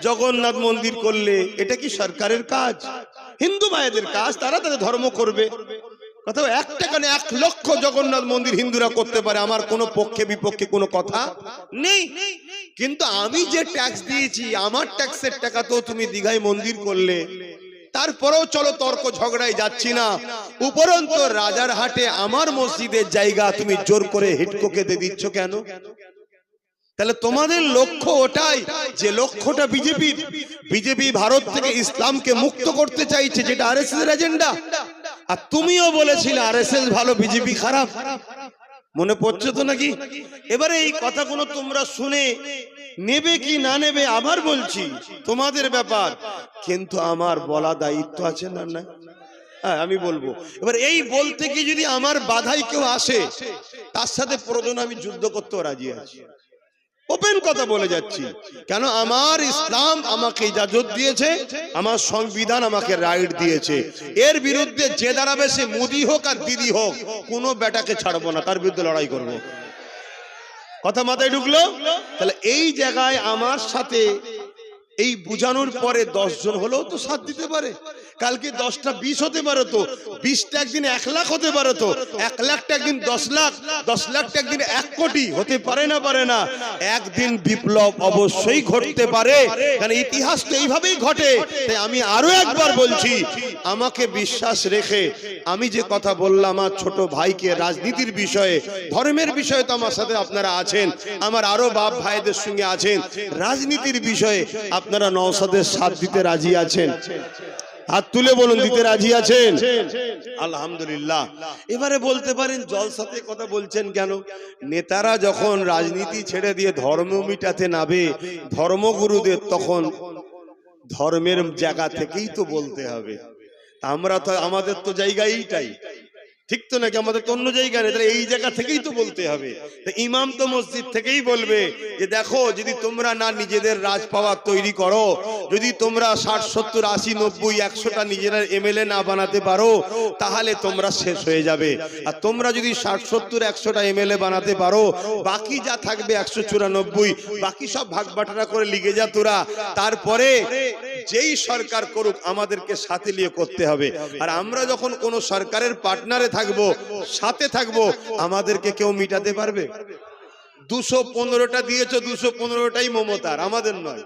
S1: জগন্নাথ মন্দির করলে এটা কি সরকারের কাজ? হিন্দু ভাইদের কাজ, তারা তাদের ধর্ম করবে। কথা 1 টাকা না 1 লক্ষ জগন্নাথ মন্দির হিন্দুরা করতে পারে, আমার কোনো পক্ষে বিপক্ষে কোনো কথা নেই। কিন্তু আমি যে ট্যাক্স দিয়েছি, আমার ট্যাক্সের টাকা তো তুমি দীঘায় মন্দির করলে, তারপরেও চলো তর্ক ঝগড়ায় যাচ্ছি না। উপরন্ত রাজার হাটে আমার মসজিদের জায়গা তুমি জোর করে হিটকোকে দিয়ে দিচ্ছ কেন? তাহলে তোমাদের লক্ষ্য ওটাই, যে লক্ষ্যটা বিজেপি ভারত থেকে ইসলামকে মুক্ত করতে চাইছে, যেটা আরএসএস এর এজেন্ডা। আর তুমিও বলেছিলে আরএসএস ভালো, বিজেপি খারাপ। মনে পড়ছে তো নাকি? এবারে এই কথাগুলো তোমরা শুনে নেবে কি না নেবে আবার বলছি, তোমাদের ব্যাপার। কিন্তু আমার বলা দায়িত্ব আছে না? না, হ্যাঁ আমি বলবো। এবার এই বলতে কি যদি আমার বাধাই কেউ আসে, তার সাথে প্রয়োজন আমি যুদ্ধ করতেও রাজি আছি। ওপেন কথা বলে যাচ্ছি, কেন আমার ইসলাম আমাকে ইজাজত দিয়েছে, আমার সংবিধান আমাকে রাইট দিয়েছে। এর বিরুদ্ধে যে দাঁড়াবে সে মোদি হোক আর দিদি হোক, কোনো বেটাকে ছাড়বো না, তার বিরুদ্ধে লড়াই করবো। কথা মাথায় ঢুকলো? তাহলে এই জায়গায় আমার সাথে এই বুঝানোর পরে 10 জন হলেও তো সাথ দিতে পারে। কালকে 10টা 20 হতে পারে, তো 20টা একদিন 1 লাখ হতে পারে, তো 1 লাখটা একদিন 10 লাখ, 10 লাখটা একদিন 1 কোটি হতে পারে না? পারে না? একদিন বিপ্লব অবশ্যই ঘটতে পারে, কারণ ইতিহাস তো এইভাবেই ঘটে। তাই আমি আরো একবার বলছি, আমাকে বিশ্বাস রেখে আমি যে কথা বললাম আমার ছোট ভাইকে রাজনীতির বিষয়ে, ধর্মের বিষয়ে তো আমার সাথে আপনারা আছেন, আমার আরো বাপ ভাইদের সঙ্গে আছেন, রাজনীতির বিষয়ে আপনারা নওশাদের সাথ দিতে রাজি আছেন? হাত তুলে বলুন, দিতে রাজি আছেন? আলহামদুলিল্লাহ। এবারে বলতে পারেন জলসাতে কথা বলছেন কেন? নেতারা যখন রাজনীতি ছেড়ে দিয়ে ধর্ম মিটাতে নামে ধর্মগুরুদের, তখন ধর্মের জায়গা থেকেই তো বলতে হবে। আমরা তো আমাদের তো জায়গা এইটাই, ঠিক তো নাকি? আমাদের তো অন্য জায়গা নেই, তাহলে এই জায়গা থেকেই তো বলতে হবে। তো ইমাম তো মসজিদ থেকেই বলবে যে দেখো, যদি তোমরা না নিজেদের রাজ পাওয়ার তৈরি করো, যদি তোমরা 60, 70, 80, 90, 100টা নিজেরা এমএলএ না বানাতে পারো, তাহলে তোমরা শেষ হয়ে যাবে। আর তোমরা যদি 60, 70, 100টা এমএলএ বানাতে পারো, বাকি যা থাকবে 194, বাকি সব ভাগ বাটোয়ারা করে লিগে যা তোরা। তারপরে যেই সরকার করুক আমাদেরকে সাথে নিয়ে করতে হবে। আর আমরা যখন কোন সরকারের পার্টনারে থাকবো, সাথে থাকবো, আমাদেরকে কেউ মিটাতে পারবে? 215টা দিয়েছো, 215টাই মমতার, আমাদের নয়।